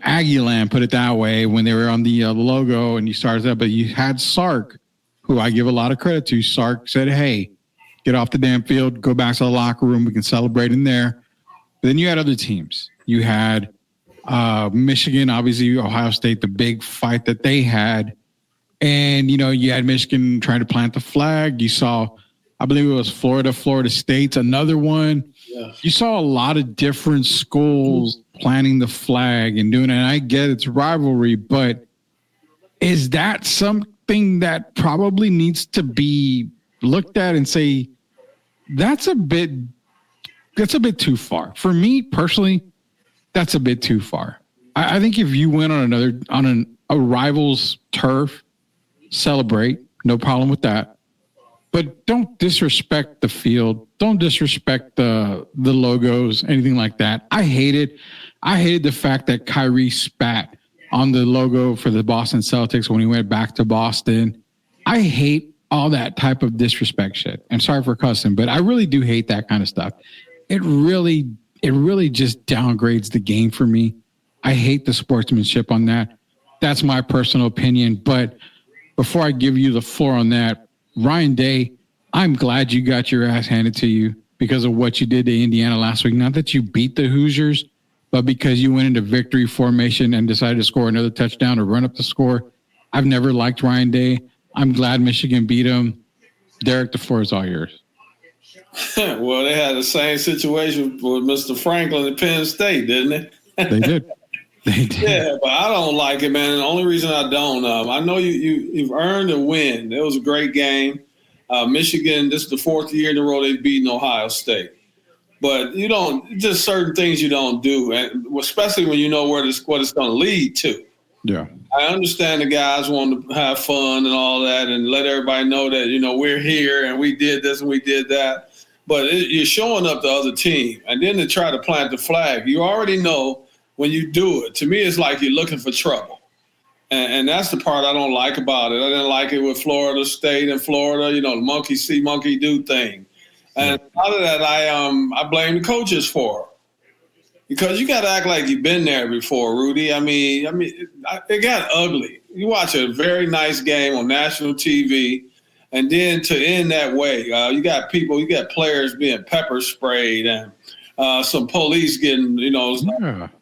Aggieland, put it that way, when they were on the logo and you started that. But you had Sark, who I give a lot of credit to. Sark said, hey, get off the damn field, go back to the locker room. We can celebrate in there. But then you had other teams. You had Michigan, obviously, Ohio State, the big fight that they had. And, you had Michigan trying to plant the flag. You saw, I believe it was Florida State's another one. Yeah. You saw a lot of different schools planting the flag and doing it. And I get it's rivalry, but is that something that probably needs to be looked at and say, that's a bit too far. For me personally, that's a bit too far. I think if you went on a rival's turf, celebrate, no problem with that. But don't disrespect the field. Don't disrespect the logos, anything like that. I hated the fact that Kyrie spat on the logo for the Boston Celtics when he went back to Boston. I hate all that type of disrespect shit. I'm sorry for cussing, but I really do hate that kind of stuff. It really just downgrades the game for me. I hate the sportsmanship on that. That's my personal opinion. But before I give you the floor on that, Ryan Day, I'm glad you got your ass handed to you because of what you did to Indiana last week. Not that you beat the Hoosiers, but because you went into victory formation and decided to score another touchdown or run up the score. I've never liked Ryan Day. I'm glad Michigan beat him. Derek, the floor is all yours. Well, they had the same situation with Mr. Franklin at Penn State, didn't they? They did. They did. Yeah, but I don't like it, man. The only reason I don't, I know you've earned a win. It was a great game. Michigan, this is the fourth year in a row they've beaten Ohio State. But you don't, just certain things you don't do, and especially when you know what it's going to lead to. Yeah. I understand the guys want to have fun and all that and let everybody know that, we're here and we did this and we did that. But you're showing up the other team. And then to try to plant the flag, you already know when you do it. To me, it's like you're looking for trouble. And that's the part I don't like about it. I didn't like it with Florida State and Florida, the monkey see, monkey do thing. And out of that, I blame the coaches for it. Because you got to act like you've been there before, Rudy. I mean, it got ugly. You watch a very nice game on national TV, and then to end that way, you got players being pepper sprayed and some police getting,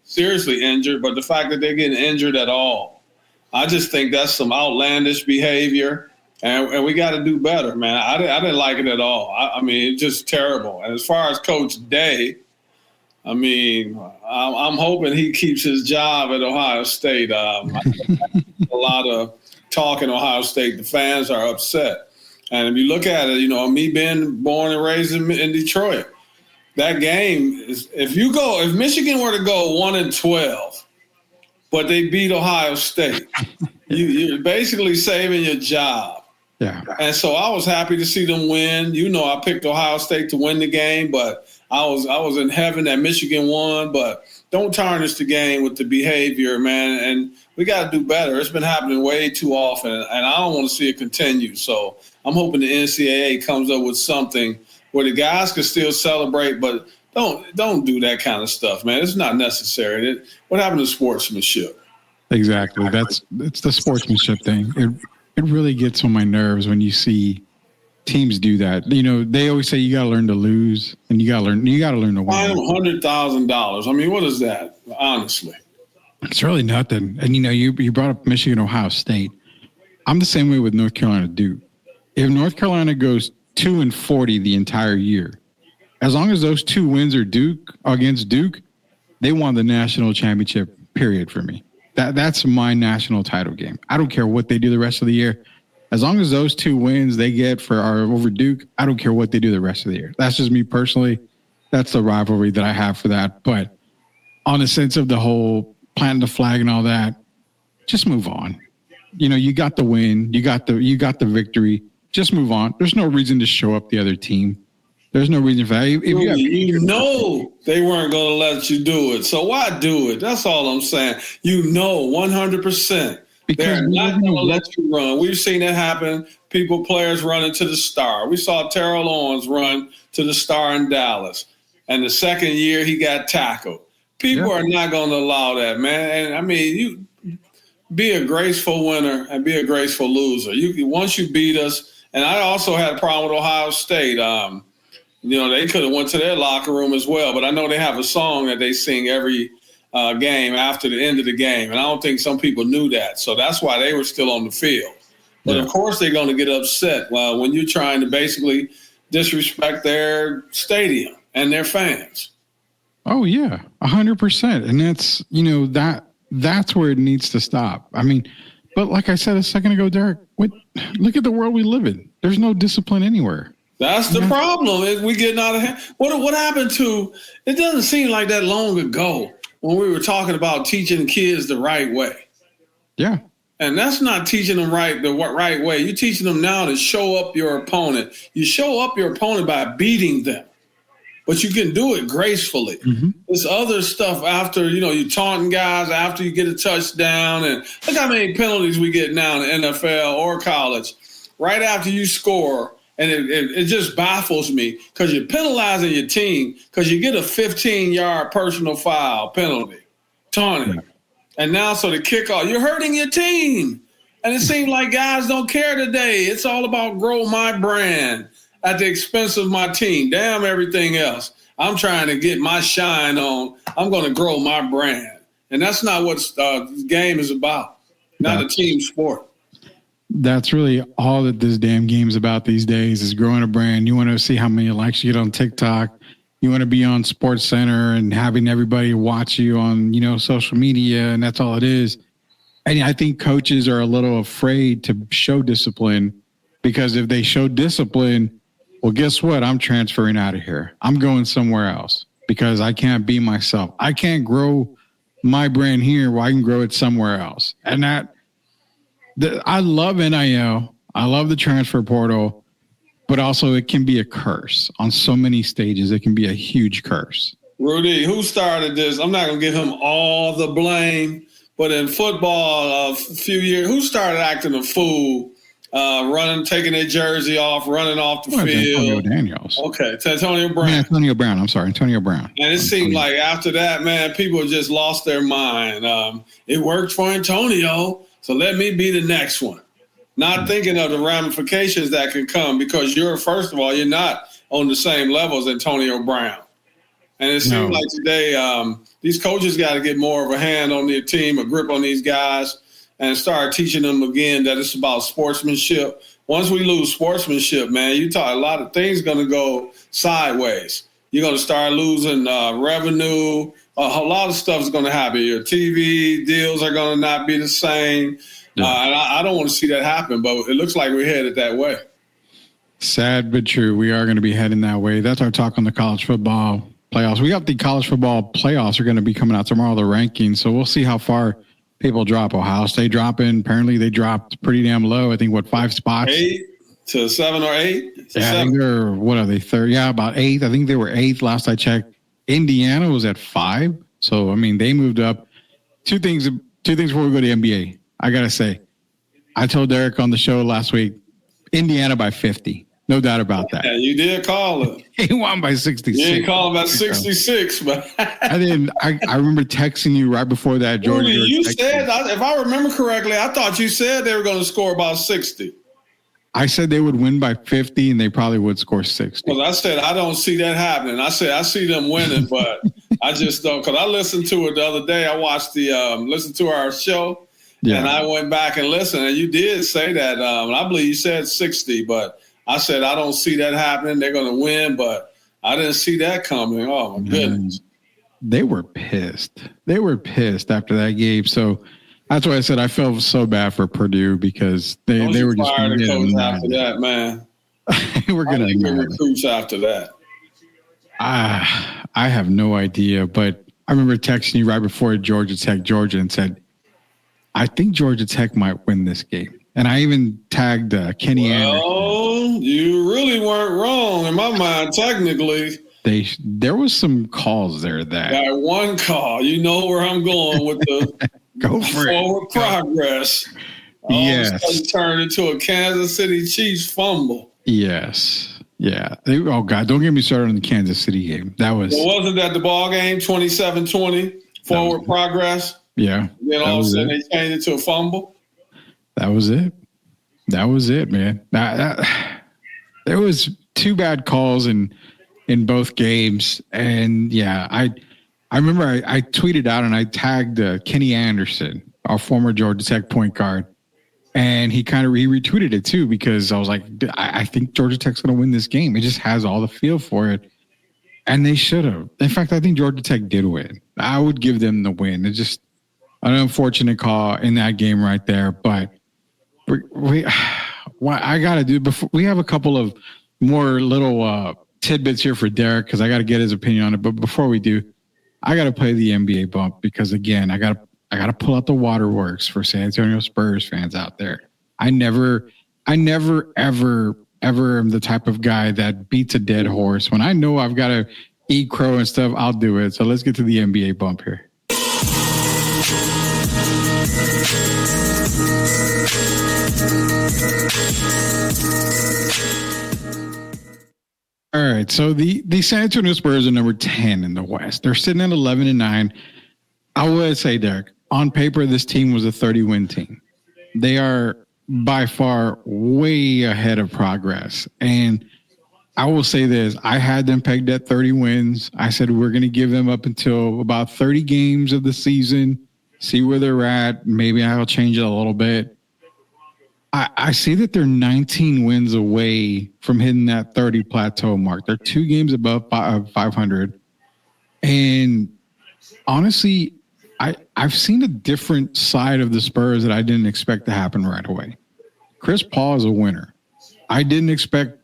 seriously injured. But the fact that they're getting injured at all, I just think that's some outlandish behavior, and we got to do better, man. I didn't like it at all. I mean, it's just terrible. And as far as Coach Day, I mean, I'm hoping he keeps his job at Ohio State. A lot of talk in Ohio State. The fans are upset. And if you look at it, me being born and raised in Detroit, that game is if Michigan were to go 1-12, but they beat Ohio State, you're basically saving your job. Yeah. And so I was happy to see them win. I picked Ohio State to win the game, but I was in heaven that Michigan won. But don't tarnish the game with the behavior, man. And we got to do better. It's been happening way too often, and I don't want to see it continue. So I'm hoping the NCAA comes up with something where the guys can still celebrate, but don't do that kind of stuff, man. It's not necessary. What happened to sportsmanship? Exactly. It's the sportsmanship thing. It really gets on my nerves when you see teams do that. They always say you got to learn to lose, and you got to learn to win. $100,000. I mean, what is that? Honestly, It's really nothing. And, you brought up Michigan, Ohio State. I'm the same way with North Carolina Duke. If North Carolina goes 2-40 the entire year, as long as those 2 wins are against Duke, they won the national championship, period, for me. That's my national title game. I don't care what they do the rest of the year. As long as those 2 wins they get over Duke, I don't care what they do the rest of the year. That's just me personally. That's the rivalry that I have for that. But on the sense of the whole planting the flag and all that, just move on. You got the win. You got the victory. Just move on. There's no reason to show up the other team. There's no reason for that. They weren't going to let you do it. So why do it? That's all I'm saying. 100%. They're not going to let you run. We've seen it happen. Players running to the Star. We saw Terrell Owens run to the Star in Dallas. And the second year he got tackled. People are not going to allow that, man. And you be a graceful winner and be a graceful loser. Once you beat us, and I also had a problem with Ohio State. They could have went to their locker room as well, but I know they have a song that they sing every game after the end of the game, and I don't think some people knew that. So that's why they were still on the field. But of course they're going to get upset when you're trying to basically disrespect their stadium and their fans. Oh yeah, 100%, and that's where it needs to stop. But like I said a second ago, Derek, look at the world we live in. There's no discipline anywhere. That's the problem. We getting out of hand. What happened to? It doesn't seem like that long ago when we were talking about teaching kids the right way. Yeah. And that's not teaching them the right way. You're teaching them now to show up your opponent. You show up your opponent by beating them, but you can do it gracefully. Mm-hmm. There's other stuff after, you're taunting guys after you get a touchdown. And look how many penalties we get now in the NFL or college. Right after you score, and it just baffles me because you're penalizing your team because you get a 15-yard personal foul penalty, taunting. And now, so the kickoff, you're hurting your team. And it seems like guys don't care today. It's all about grow my brand at the expense of my team. Damn everything else. I'm trying to get my shine on. I'm going to grow my brand. And that's not what this game is about, not a team sport. That's really all that this damn game's about these days is growing a brand. You want to see how many likes you get on TikTok. You want to be on Sports Center and having everybody watch you on, social media, and that's all it is. And I think coaches are a little afraid to show discipline because if they show discipline, well, guess what? I'm transferring out of here. I'm going somewhere else because I can't be myself. I can't grow my brand here where I can grow it somewhere else. And I love NIL. I love the transfer portal, but also it can be a curse on so many stages. It can be a huge curse. Rudy, who started this? I'm not going to give him all the blame, but in football a few years, who started acting a fool, taking their jersey off, running off the field? Antonio Daniels. Okay, it's Antonio Brown. Antonio Brown. I'm sorry, Antonio Brown. And it seemed like after that, man, people just lost their mind. It worked for Antonio, so let me be the next one. Not thinking of the ramifications that can come because first of all, you're not on the same level as Antonio Brown. And it seems like today, these coaches got to get more of a hand on their team, a grip on these guys, and start teaching them again that it's about sportsmanship. Once we lose sportsmanship, man, a lot of things going to go sideways. You're going to start losing revenue. A lot of stuff is going to happen. Your TV deals are going to not be the same. Yeah. And I don't want to see that happen, but it looks like we're headed that way. Sad but true. We are going to be heading that way. That's our talk on the college football playoffs. We got the college football playoffs are going to be coming out tomorrow, the rankings. So we'll see how far people drop. Ohio State dropping. Apparently they dropped pretty damn low. I think 5 spots? 8 to 7 or 8? Yeah, I think they're, what are they, third? Yeah, about 8th. I think they were 8th last I checked. Indiana was at 5. So, I mean, they moved up. Two things before we go to the NBA. I got to say, I told Derek on the show last week, Indiana by 50. No doubt about that. Yeah, you did call it. He won by 66. You didn't call him by 66, but I remember texting you right before that, George. Rudy, you said, if I remember correctly, I thought you said they were going to score about 60. I said they would win by 50, and they probably would score 60. Well, I said I don't see that happening. I said I see them winning, but I just don't, because I listened to it the other day. I watched listened to our show, and I went back and listened, and you did say that. I believe you said 60, but I said I don't see that happening. They're going to win, but I didn't see that coming. Oh, my goodness. They were pissed. They were pissed after that game. So that's why I said I felt so bad for Purdue because they were just fired the coach after that, man. We're going to recruits after that. I have no idea, but I remember texting you right before Georgia Tech, Georgia, and said, I think Georgia Tech might win this game. And I even tagged Kenny Anderson. Oh, you really weren't wrong in my mind, technically. There was some calls there that. Got one call. You know where I'm going with the Go for forward progress. Yes. Turned into a Kansas City Chiefs fumble. Yes. Yeah. Oh, God. Don't get me started on the Kansas City game. That was. Well, wasn't that the ball game, 27-20, forward progress? Yeah. Then all of a sudden they changed it to a fumble? That was it. That was it, man. There was two bad calls in both games. And, yeah, I remember I tweeted out and I tagged Kenny Anderson, our former Georgia Tech point guard. And he retweeted it too, because I was like, I think Georgia Tech's going to win this game. It just has all the feel for it. And they should have. In fact, I think Georgia Tech did win. I would give them the win. It's just an unfortunate call in that game right there. But what I got to do before we have a couple of more little tidbits here for Derek, because I got to get his opinion on it. But before we do, I got to play the NBA bump because, again, I got to pull out the waterworks for San Antonio Spurs fans out there. I never, ever am the type of guy that beats a dead horse. When I know I've got to eat crow and stuff, I'll do it. So let's get to the NBA bump here. All right. So the San Antonio Spurs are number 10 in the West. They're sitting at 11-9. I would say, Derek, on paper, this team was a 30-win team. They are by far way ahead of progress. And I will say this, I had them pegged at 30 wins. I said we're going to give them up until about 30 games of the season, see where they're at. Maybe I'll change it a little bit. I see that they're 19 wins away from hitting that 30 plateau mark. They're 2 games above 500. And honestly, I've seen a different side of the Spurs that I didn't expect to happen right away. Chris Paul is a winner. I didn't expect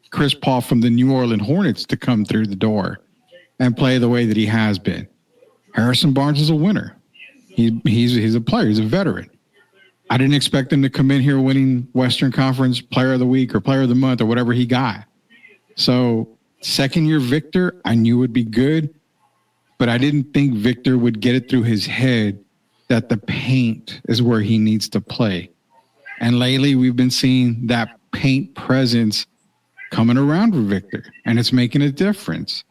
Chris Paul from the New Orleans Hornets to come through the door and play the way that he has been. Harrison Barnes is a winner. He's a player. He's a veteran. I didn't expect him to come in here winning Western Conference Player of the Week or Player of the Month or whatever he got. So second-year Victor, I knew would be good. But I didn't think Victor would get it through his head that the paint is where he needs to play. And lately we've been seeing that paint presence coming around for Victor, and it's making a difference.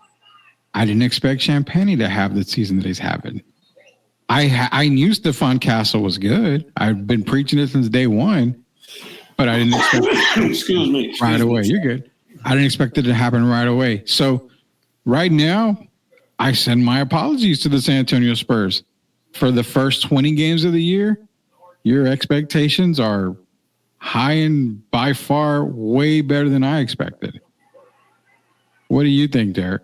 I didn't expect Champagnie to have the season that he's having. I knew Stephon Castle was good. I've been preaching it since day one, but I didn't expect it right away. You're good. I didn't expect it to happen right away. So right now, I send my apologies to the San Antonio Spurs. For the first 20 games of the year, your expectations are high and by far way better than I expected. What do you think, Derek?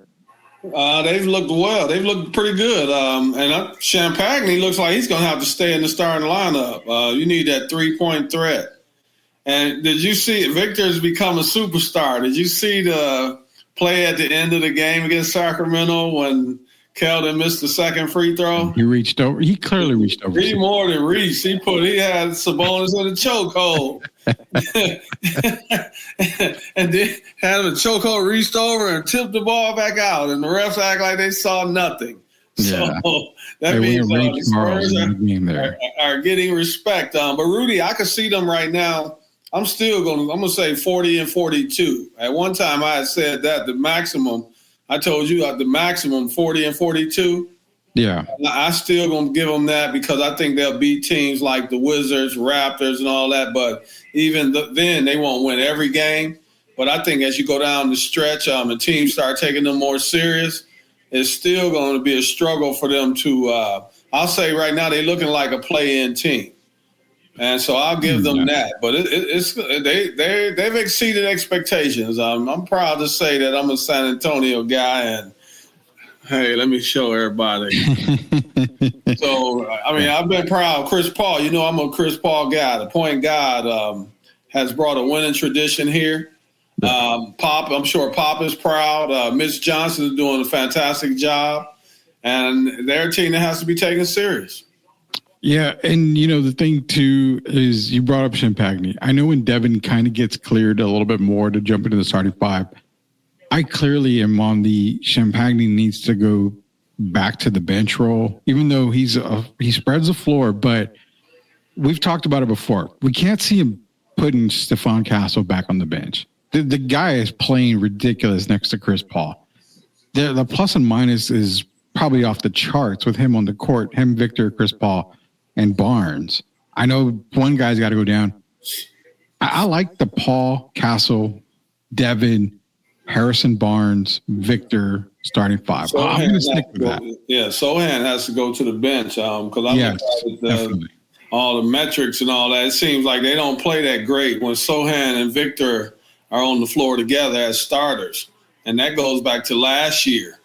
They've looked well. They've looked pretty good. And Champagnie looks like he's going to have to stay in the starting lineup. You need that three-point threat. And did you see Victor's become a superstar? Did you see the play at the end of the game against Sacramento when Keldon missed the second free throw? He reached over. He clearly reached over. He more than reached. He had Sabonis in a chokehold. And then had him a chokehold, reached over and tipped the ball back out. And the refs act like they saw nothing. Yeah. So that means the Spurs are getting respect. But Rudy, I can see them right now. I'm going to say 40 and 42. At one time I had said that the maximum, I told you the maximum 40 and 42. Yeah. I still going to give them that because I think they'll beat teams like the Wizards, Raptors, and all that. But even then, they won't win every game. But I think as you go down the stretch and teams start taking them more serious, it's still going to be a struggle for them to. I'll say right now they're looking like a play-in team, and so I'll give them that. But they've exceeded expectations. I'm proud to say that I'm a San Antonio guy, and hey, let me show everybody. So I mean, I've been proud. Chris Paul, you know, I'm a Chris Paul guy. The point guard has brought a winning tradition here. Pop, I'm sure Pop is proud. Mitch Johnson is doing a fantastic job, and they're a team that has to be taken serious. Yeah, and you know the thing too is you brought up Champagny. I know when Devin kind of gets cleared a little bit more to jump into the starting five, I clearly am on the Champagny needs to go back to the bench role, even though he spreads the floor. But we've talked about it before. We can't see him putting Stephon Castle back on the bench. The guy is playing ridiculous next to Chris Paul. The plus and minus is probably off the charts with him on the court, him, Victor, Chris Paul, and Barnes. I know one guy's got to go down. I like the Paul, Castle, Devin, Harrison Barnes, Victor starting five. I'm going to stick with that. Yeah, Sohan has to go to the bench because I look at all the metrics and all that. It seems like they don't play that great when Sohan and Victor are on the floor together as starters, and that goes back to last year.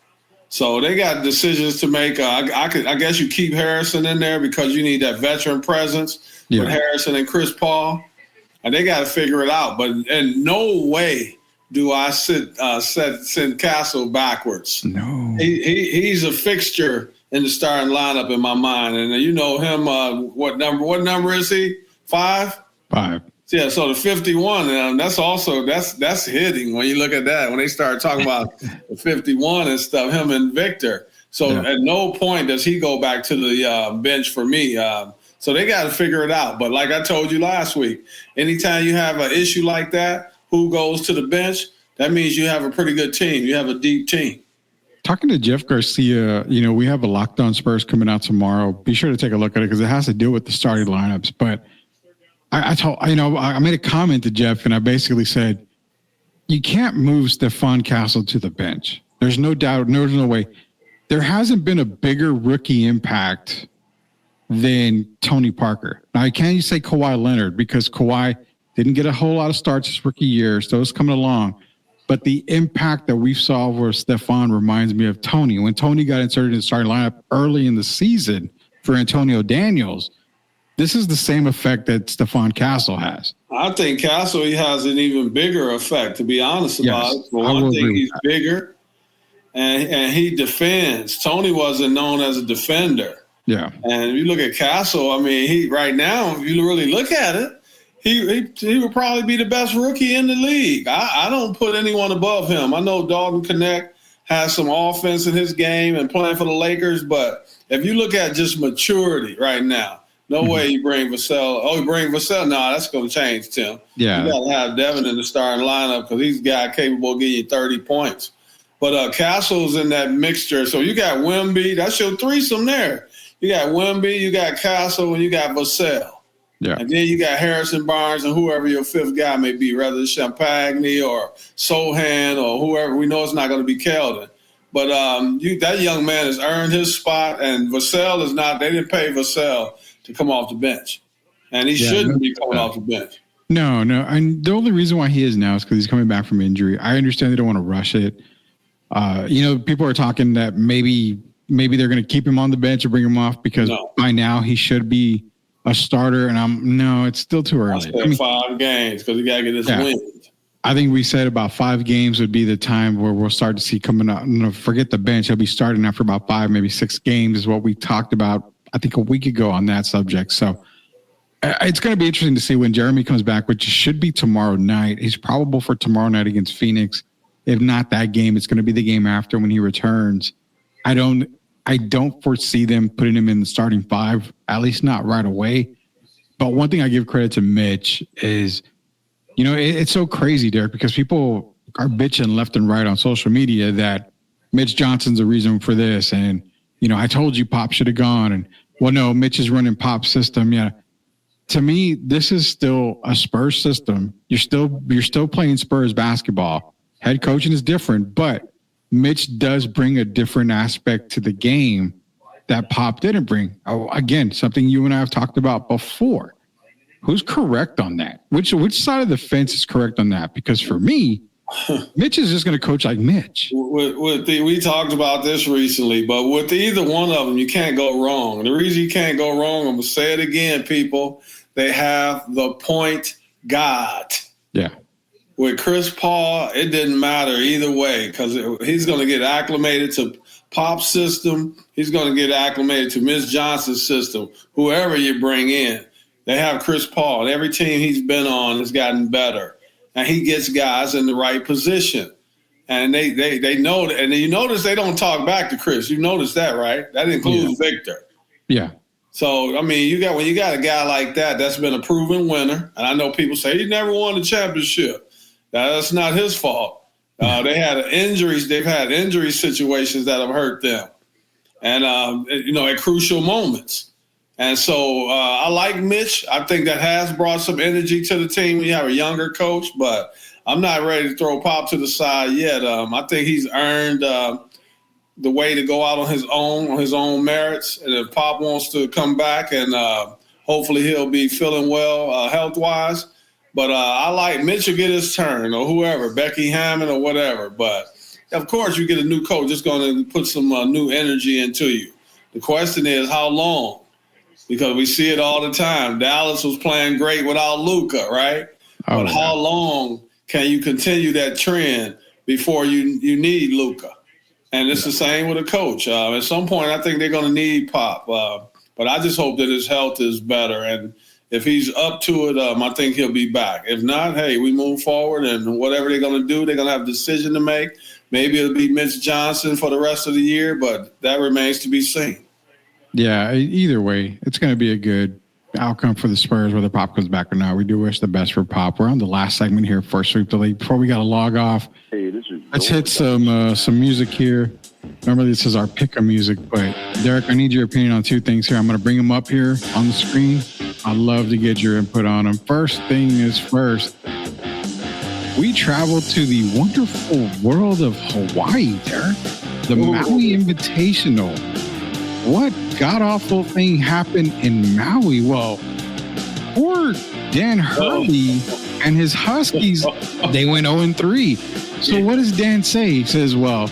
So they got decisions to make. I guess you keep Harrison in there because you need that veteran presence with Harrison and Chris Paul, and they got to figure it out. But in no way do I send Castle backwards. No, he's a fixture in the starting lineup in my mind, and you know him. What number is he? 5. 5. Yeah, so the 51, that's hitting when you look at that. When they start talking about the 51 and stuff, him and Victor. So at no point does he go back to the bench for me. So they got to figure it out. But like I told you last week, anytime you have an issue like that, who goes to the bench, that means you have a pretty good team. You have a deep team. Talking to Jeff Garcia, you know, we have a Locked On Spurs coming out tomorrow. Be sure to take a look at it because it has to do with the starting lineups. But I made a comment to Jeff, and I basically said, you can't move Stephon Castle to the bench. There's no doubt. There's no way. There hasn't been a bigger rookie impact than Tony Parker. Now, can't you say Kawhi Leonard because Kawhi didn't get a whole lot of starts his rookie year, so it's coming along. But the impact that we saw where Stephon reminds me of Tony. When Tony got inserted in the starting lineup early in the season for Antonio Daniels, this is the same effect that Stephon Castle has. I think Castle has an even bigger effect, to be honest about it. For one thing, he's bigger, and he defends. Tony wasn't known as a defender. Yeah. And if you look at Castle, I mean, he right now, if you really look at it, he would probably be the best rookie in the league. I don't put anyone above him. I know Dalton Connect has some offense in his game and playing for the Lakers, but if you look at just maturity right now, no way you bring Vassell. Oh, you bring Vassell? No, that's going to change, Tim. Yeah. You got to have Devin in the starting lineup because he's a guy capable of getting you 30 points. But Castle's in that mixture. So you got Wemby. That's your threesome there. You got Wemby, you got Castle, and you got Vassell. Yeah. And then you got Harrison Barnes and whoever your fifth guy may be, whether it's Champagny or Sohan or whoever. We know it's not going to be Keldon. But that young man has earned his spot, and Vassell is not – they didn't pay Vassell to come off the bench. And he shouldn't be coming off the bench. No. And the only reason why he is now is because he's coming back from injury. I understand they don't want to rush it. People are talking that maybe they're going to keep him on the bench or bring him off because by now he should be a starter. And it's still too early. 5 games because he got to get his wins. I think we said about 5 games would be the time where we'll start to see coming out. Forget the bench. He'll be starting after about 5, maybe 6 games is what we talked about, I think, a week ago on that subject. So it's going to be interesting to see when Jeremy comes back, which should be tomorrow night. He's probable for tomorrow night against Phoenix. If not that game, it's going to be the game after when he returns. I don't foresee them putting him in the starting 5, at least not right away. But one thing I give credit to Mitch is, it's so crazy, Derek, because people are bitching left and right on social media that Mitch Johnson's the reason for this. And, I told you Pop should have gone. And, well, no, Mitch is running Pop's system. Yeah. To me, this is still a Spurs system. You're still playing Spurs basketball. Head coaching is different, but Mitch does bring a different aspect to the game that Pop didn't bring. Oh, again, something you and I have talked about before. Who's correct on that? Which side of the fence is correct on that? Because for me, Mitch is just going to coach like Mitch. We talked about this recently, but with either one of them, you can't go wrong. And the reason you can't go wrong, I'm going to say it again, people, they have the point guard. Yeah. With Chris Paul, it didn't matter either way because he's going to get acclimated to Pop's system. He's going to get acclimated to Miss Johnson's system, whoever you bring in. They have Chris Paul. Every team he's been on has gotten better. And he gets guys in the right position. And they know that. And you notice they don't talk back to Chris. You notice that, right? That includes Victor. Yeah. So, I mean, when you got a guy like that, that's been a proven winner. And I know people say he never won a championship. That's not his fault. They've had injury situations that have hurt them. And, at crucial moments. And so I like Mitch. I think that has brought some energy to the team. We have a younger coach, but I'm not ready to throw Pop to the side yet. I think he's earned the way to go out on his own merits. And if Pop wants to come back, and hopefully he'll be feeling well health-wise. But I like Mitch will get his turn, or whoever, Becky Hammond or whatever. But, of course, you get a new coach that's going to put some new energy into you. The question is how long? Because we see it all the time. Dallas was playing great without Luka, right? But how long can you continue that trend before you need Luka? And it's the same with a coach. At some point, I think they're going to need Pop. But I just hope that his health is better. And if he's up to it, I think he'll be back. If not, hey, we move forward. And whatever they're going to do, they're going to have a decision to make. Maybe it'll be Mitch Johnson for the rest of the year, but that remains to be seen. Yeah, either way, it's going to be a good outcome for the Spurs, whether Pop comes back or not. We do wish the best for Pop. We're on the last segment here for Sweep the League. Before we got to log off, let's hit some music here. Normally this is our pick of music, but Derek, I need your opinion on two things here. I'm going to bring them up here on the screen. I'd love to get your input on them. First thing is first, we traveled to the wonderful world of Hawaii, Derek. The Maui Invitational. What god-awful thing happened in Maui? Well, poor Dan Hurley and his Huskies, they went 0-3. So what does Dan say? He says, well,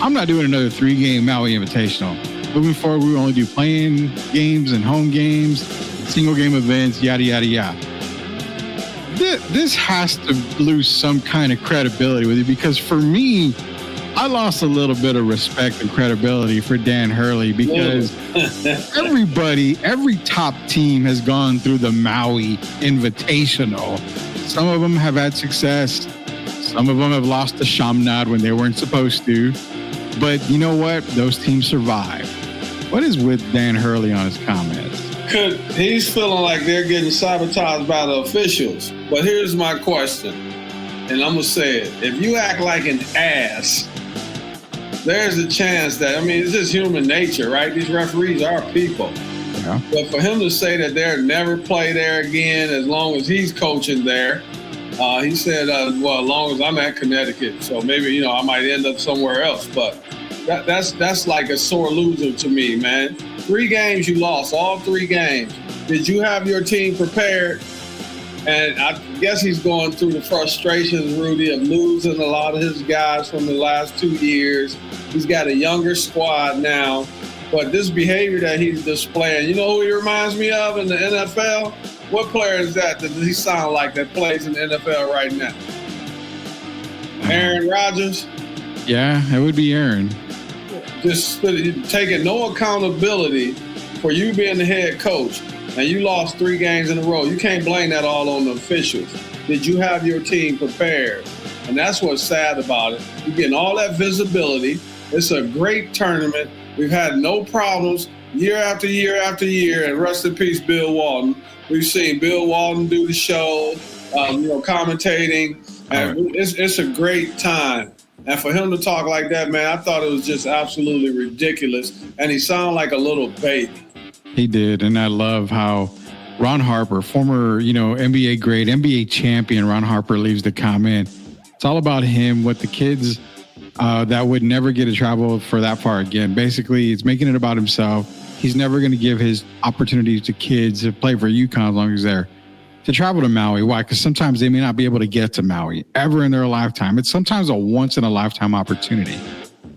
I'm not doing another 3-game Maui Invitational. Moving forward, we only do playing games and home games, single-game events, yada, yada, yada. This has to lose some kind of credibility with you because for me, I lost a little bit of respect and credibility for Dan Hurley because every top team has gone through the Maui Invitational. Some of them have had success. Some of them have lost to Chaminade when they weren't supposed to. But you know what? Those teams survive. What is with Dan Hurley on his comments? He's feeling like they're getting sabotaged by the officials. But here's my question, and I'm going to say it. If you act like an ass, there's a chance that, it's just human nature, right? These referees are people. Yeah. But for him to say that they'll never play there again as long as he's coaching there, he said, as long as I'm at Connecticut. So maybe, I might end up somewhere else. But that's like a sore loser to me, man. 3 games you lost, all 3 games. Did you have your team prepared? And I guess he's going through the frustrations, Rudy, of losing a lot of his guys from the last 2 years. He's got a younger squad now. But this behavior that he's displaying, you know who he reminds me of in the NFL? What player is that does he sound like that plays in the NFL right now? Aaron Rodgers? Yeah, it would be Aaron. Just taking no accountability for you being the head coach, and you lost 3 games in a row. You can't blame that all on the officials. Did you have your team prepared? And that's what's sad about it. You're getting all that visibility. It's a great tournament. We've had no problems year after year after year. And rest in peace, Bill Walton. We've seen Bill Walton do the show, commentating. And it's a great time. And for him to talk like that, man, I thought it was just absolutely ridiculous. And he sounded like a little baby. He did. And I love how Ron Harper, former, NBA great, NBA champion Ron Harper leaves the comment. It's all about him, what the kids that would never get to travel for that far again. Basically, he's making it about himself. He's never going to give his opportunities to kids to play for UConn as long as they're to travel to Maui. Why? Because sometimes they may not be able to get to Maui ever in their lifetime. It's sometimes a once in a lifetime opportunity.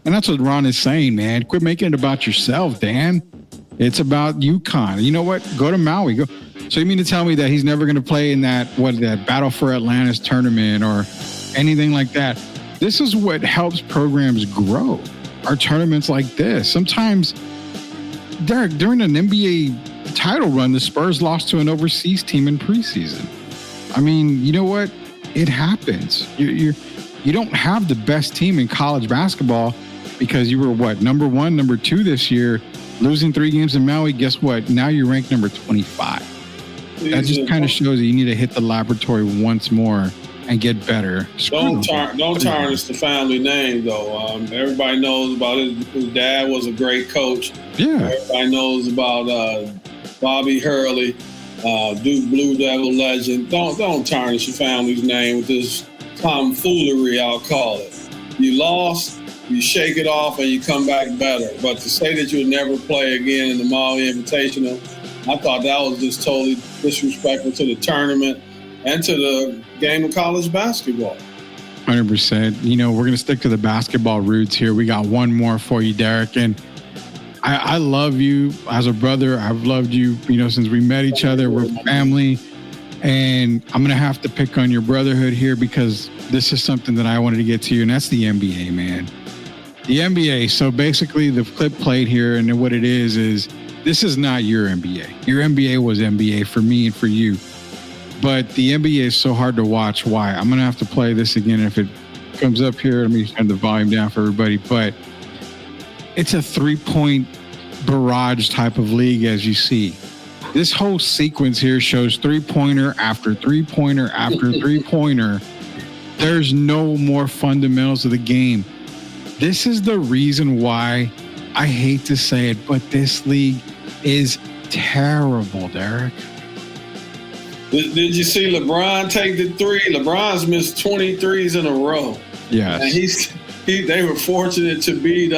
And that's what Ron is saying, man. Quit making it about yourself, Dan. It's about UConn. You know what? Go to Maui. Go. So you mean to tell me that he's never going to play in that Battle for Atlantis tournament or anything like that? This is what helps programs grow. Are tournaments like this. Sometimes, Derek, during an NBA title run, the Spurs lost to an overseas team in preseason. I mean, you know what? It happens. You don't have the best team in college basketball because you were number 1, number 2 this year, losing 3 games in Maui. Guess what? Now you're ranked number 25. That just kind of shows that you need to hit the laboratory once more and get better. Don't tarnish the family name, though. Everybody knows about his dad was a great coach. Yeah. Everybody knows about Bobby Hurley, Duke Blue Devil legend. Don't tarnish your family's name with this tomfoolery, I'll call it. You lost, you shake it off, and you come back better. But to say that you'll never play again in the Maui Invitational, I thought that was just totally disrespectful to the tournament and to the game of college basketball. 100%. You know, we're going to stick to the basketball roots here. We got one more for you, Derek. And I love you as a brother. I've loved you, since we met each other. We're family. And I'm going to have to pick on your brotherhood here because this is something that I wanted to get to you, and that's the NBA, man. The NBA. So basically the clip played here, and what it is this is not your NBA. Your NBA was NBA for me and for you. But the NBA is so hard to watch. Why? I'm going to have to play this again. If it comes up here, let me turn the volume down for everybody. But it's a 3-point barrage type of league, as you see. This whole sequence here shows 3-pointer after 3-pointer after 3-pointer. There's no more fundamentals of the game. This is the reason why I hate to say it, but this league is terrible, Derek. Did you see LeBron take the 3? LeBron's missed 23s in a row. Yes. And they were fortunate to beat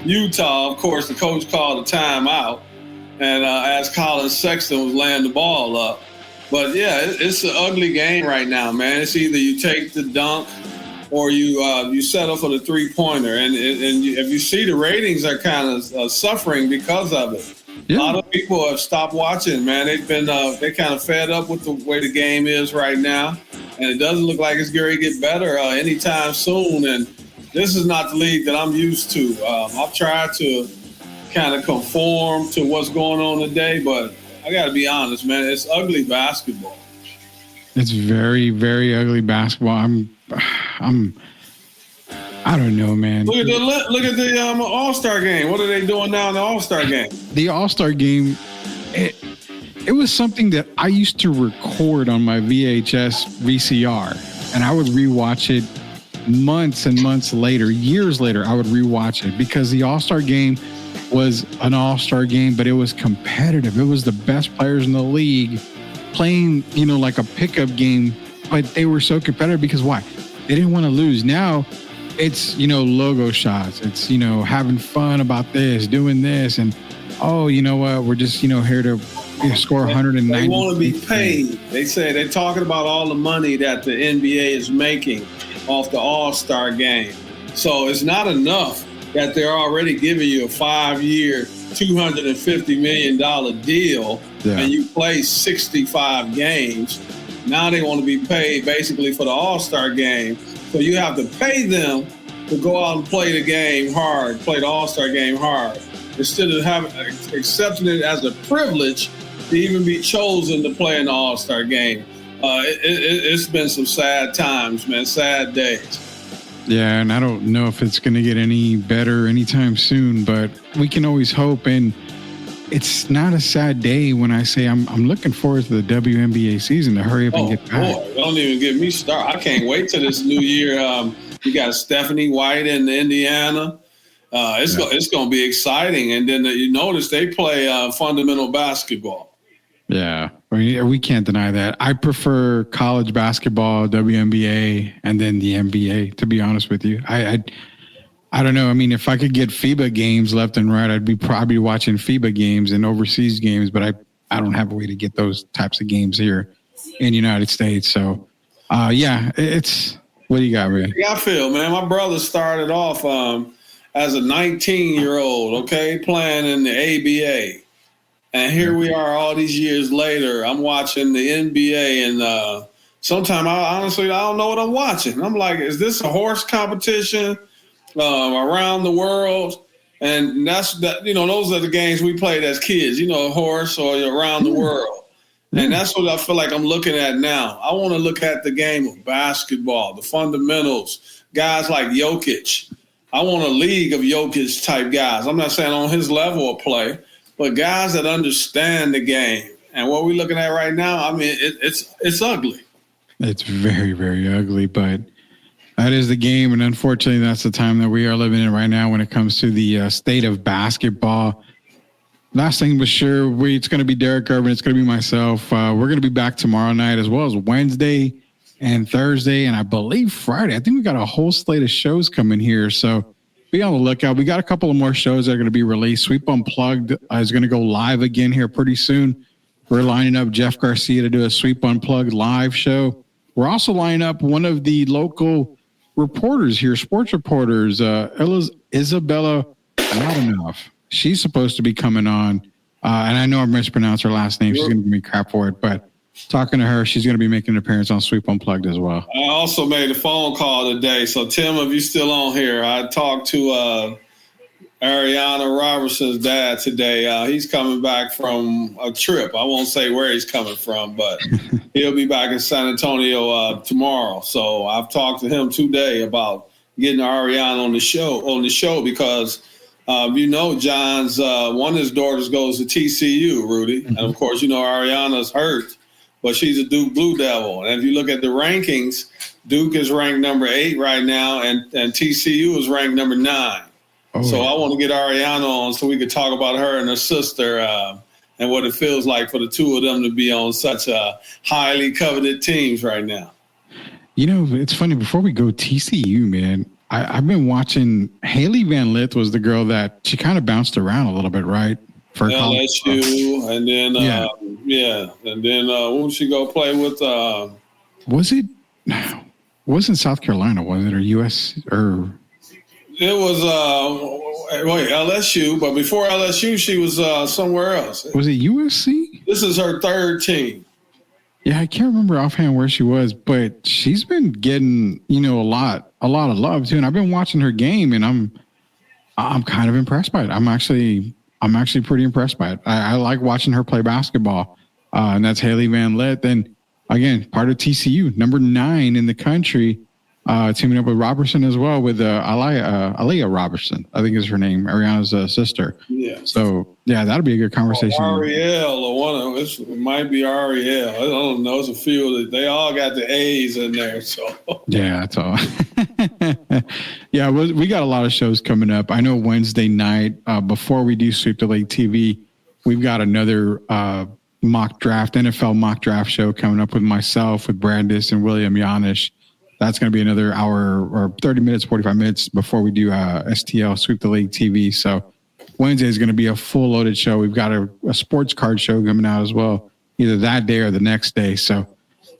Utah. Of course, the coach called a timeout, and as Colin Sexton was laying the ball up. But yeah, it's an ugly game right now, man. It's either you take the dunk or you settle for the 3-pointer, and if you see the ratings are kind of suffering because of it. Yeah. A lot of people have stopped watching, man. They've been they kind of fed up with the way the game is right now, and it doesn't look like it's going to get better anytime soon. And this is not the league that I'm used to. I've tried to kind of conform to what's going on today, but I got to be honest, man. It's ugly basketball. It's very, very ugly basketball. I don't know, man. Look at the All-Star game. What are they doing now in the All-Star game? The All-Star game, it was something that I used to record on my VHS VCR, and I would rewatch it months and months later, years later. I would rewatch it because the All-Star game was an All-Star game, but it was competitive. It was the best players in the league playing, like a pickup game, but they were so competitive because why? They didn't want to lose. Now it's, logo shots. It's, having fun about this, doing this. And, oh, you know what? We're just, here to score 190. They want to be paid. They're talking about all the money that the NBA is making off the All-Star game. So it's not enough that they're already giving you a 5-year, $250 million deal, and you play 65 games. Now they want to be paid basically for the All-Star game. So you have to pay them to go out and play the game hard, play the All-Star game hard, instead of accepting it as a privilege to even be chosen to play in the All-Star game. It's been some sad times, man, sad days. Yeah, and I don't know if it's going to get any better anytime soon, but we can always hope. And it's not a sad day when I say I'm looking forward to the WNBA season to hurry up and get back. Boy, don't even get me started. I can't wait till this new year. You got Stephanie White in Indiana. It's going to be exciting. And then you notice they play fundamental basketball. Yeah. We can't deny that. I prefer college basketball, WNBA, and then the NBA, to be honest with you. I don't know. I mean, if I could get FIBA games left and right, I'd be probably watching FIBA games and overseas games, but I don't have a way to get those types of games here in the United States. So, it's what do you got, man? Yeah, I feel, man. My brother started off as a 19-year-old, okay, playing in the ABA. And here we are all these years later. I'm watching the NBA, and sometimes I don't know what I'm watching. I'm like, is this a horse competition around the world? And those are the games we played as kids, horse or around the world. And that's what I feel like I'm looking at now. I want to look at the game of basketball, the fundamentals, guys like Jokic. I want a league of Jokic type guys. I'm not saying on his level of play, but guys that understand the game. And what we're looking at right now, I mean, it's ugly. It's very, very ugly, but that is the game. And unfortunately, that's the time that we are living in right now when it comes to the state of basketball. Last thing but sure, it's going to be Derek Irvin. It's going to be myself. We're going to be back tomorrow night as well as Wednesday and Thursday, and I believe Friday. I think we got a whole slate of shows coming here, so be on the lookout. We got a couple of more shows that are going to be released. Sweep Unplugged is going to go live again here pretty soon. We're lining up Jeff Garcia to do a Sweep Unplugged live show. We're also lining up one of the local reporters here, sports reporters, Isabella Ladanoff. She's supposed to be coming on, and I know I mispronounced her last name. She's going to give me crap for it, but talking to her, she's going to be making an appearance on Sweep Unplugged as well. I also made a phone call today. So, Tim, if you're still on here, I talked to Ariana Robertson's dad today. He's coming back from a trip. I won't say where he's coming from, but he'll be back in San Antonio tomorrow. So I've talked to him today about getting Ariana on the show because John's one of his daughters goes to TCU, Rudy. Mm-hmm. And of course, Ariana's hurt, but she's a Duke Blue Devil. And if you look at the rankings, Duke is ranked number 8 right now, and TCU is ranked number 9. Oh, so I want to get Ariana on so we could talk about her and her sister and what it feels like for the two of them to be on such highly coveted teams right now. It's funny. Before we go, TCU, man, I've been watching. Haley Van Lith was the girl that she kind of bounced around a little bit, right? For LSU, and then and then who did she go play with? Wasn't South Carolina? Was it or US or? It was LSU, but before LSU, she was somewhere else. Was it USC? This is her third team. Yeah, I can't remember offhand where she was, but she's been getting a lot of love too. And I've been watching her game, and I'm kind of impressed by it. I'm actually pretty impressed by it. I like watching her play basketball, and that's Haley Van Lith. And again, part of TCU, number 9 in the country. Teaming up with Robertson as well, with Aliyah Robertson, I think is her name, Ariana's sister. Yeah. So that'll be a good conversation. Ariel, or one of it might be Ariel. I don't know. It's a few. They all got the A's in there. So yeah, that's all. Yeah, we got a lot of shows coming up. I know Wednesday night before we do Sweep the League TV, we've got another mock draft, NFL mock draft show coming up with myself, with Brandis and William Yanish. That's going to be another hour or 30 minutes, 45 minutes before we do STL Sweep the League TV. So Wednesday is going to be a full loaded show. We've got a sports card show coming out as well, either that day or the next day. So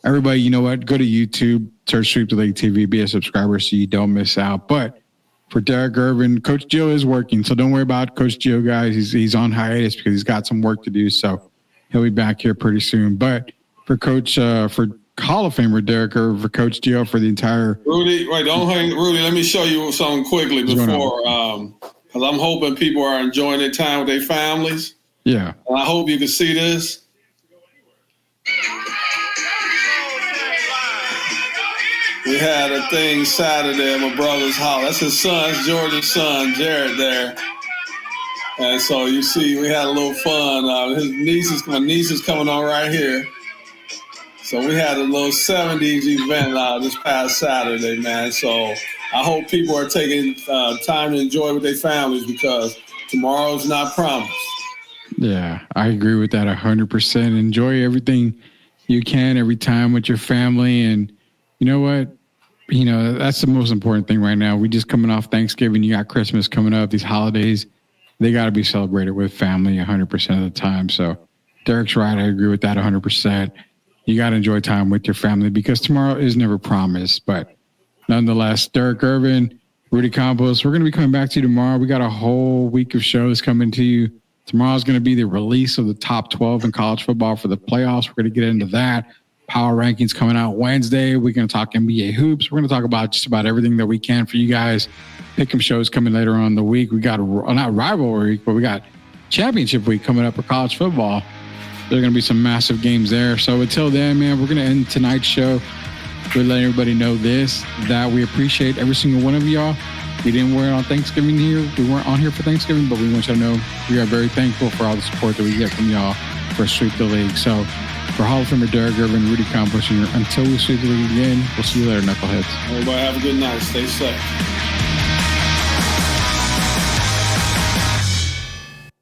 everybody, you know what? Go to YouTube, search Sweep the League TV, be a subscriber so you don't miss out. But for Derek Irvin, Coach Gio is working. So don't worry about Coach Gio, guys. He's on hiatus because he's got some work to do. So he'll be back here pretty soon. But for Coach, for Hall of Famer Derek Irvin, for Coach Gio, for the entire Rudy, wait, don't hang, Rudy. Let me show you something quickly before, because I'm hoping people are enjoying their time with their families. Yeah, and I hope you can see this. We had a thing Saturday at my brother's house. That's his son, George's son, Jared, there. And so you see, we had a little fun. My niece is coming on right here. So we had a little 70s event this past Saturday, man. So I hope people are taking time to enjoy with their families, because tomorrow's not promised. Yeah, I agree with that 100%. Enjoy everything you can every time with your family. And you know what? You know, that's the most important thing right now. We just coming off Thanksgiving. You got Christmas coming up. These holidays, they got to be celebrated with family 100% of the time. So Derek's right. I agree with that 100%. You got to enjoy time with your family because tomorrow is never promised. But nonetheless, Derek Irvin, Rudy Campos, we're going to be coming back to you tomorrow. We got a whole week of shows coming to you. Tomorrow's going to be the release of the top 12 in college football for the playoffs. We're going to get into that. Power rankings coming out Wednesday. We're going to talk NBA hoops. We're going to talk about just about everything that we can for you guys. Pick'em shows coming later on in the week. We got not rivalry week, but we got championship week coming up for college football. There are going to be some massive games there. So until then, man, we're going to end tonight's show. We're letting everybody know that we appreciate every single one of y'all. We didn't wear it on Thanksgiving here. We weren't on here for Thanksgiving, but we want you to know we are very thankful for all the support that we get from y'all for Sweep the League. So for Hall of Famer Derek Irvin, Rudy Campos, until we sweep the league again, we'll see you later, Knuckleheads. Everybody have a good night. Stay safe.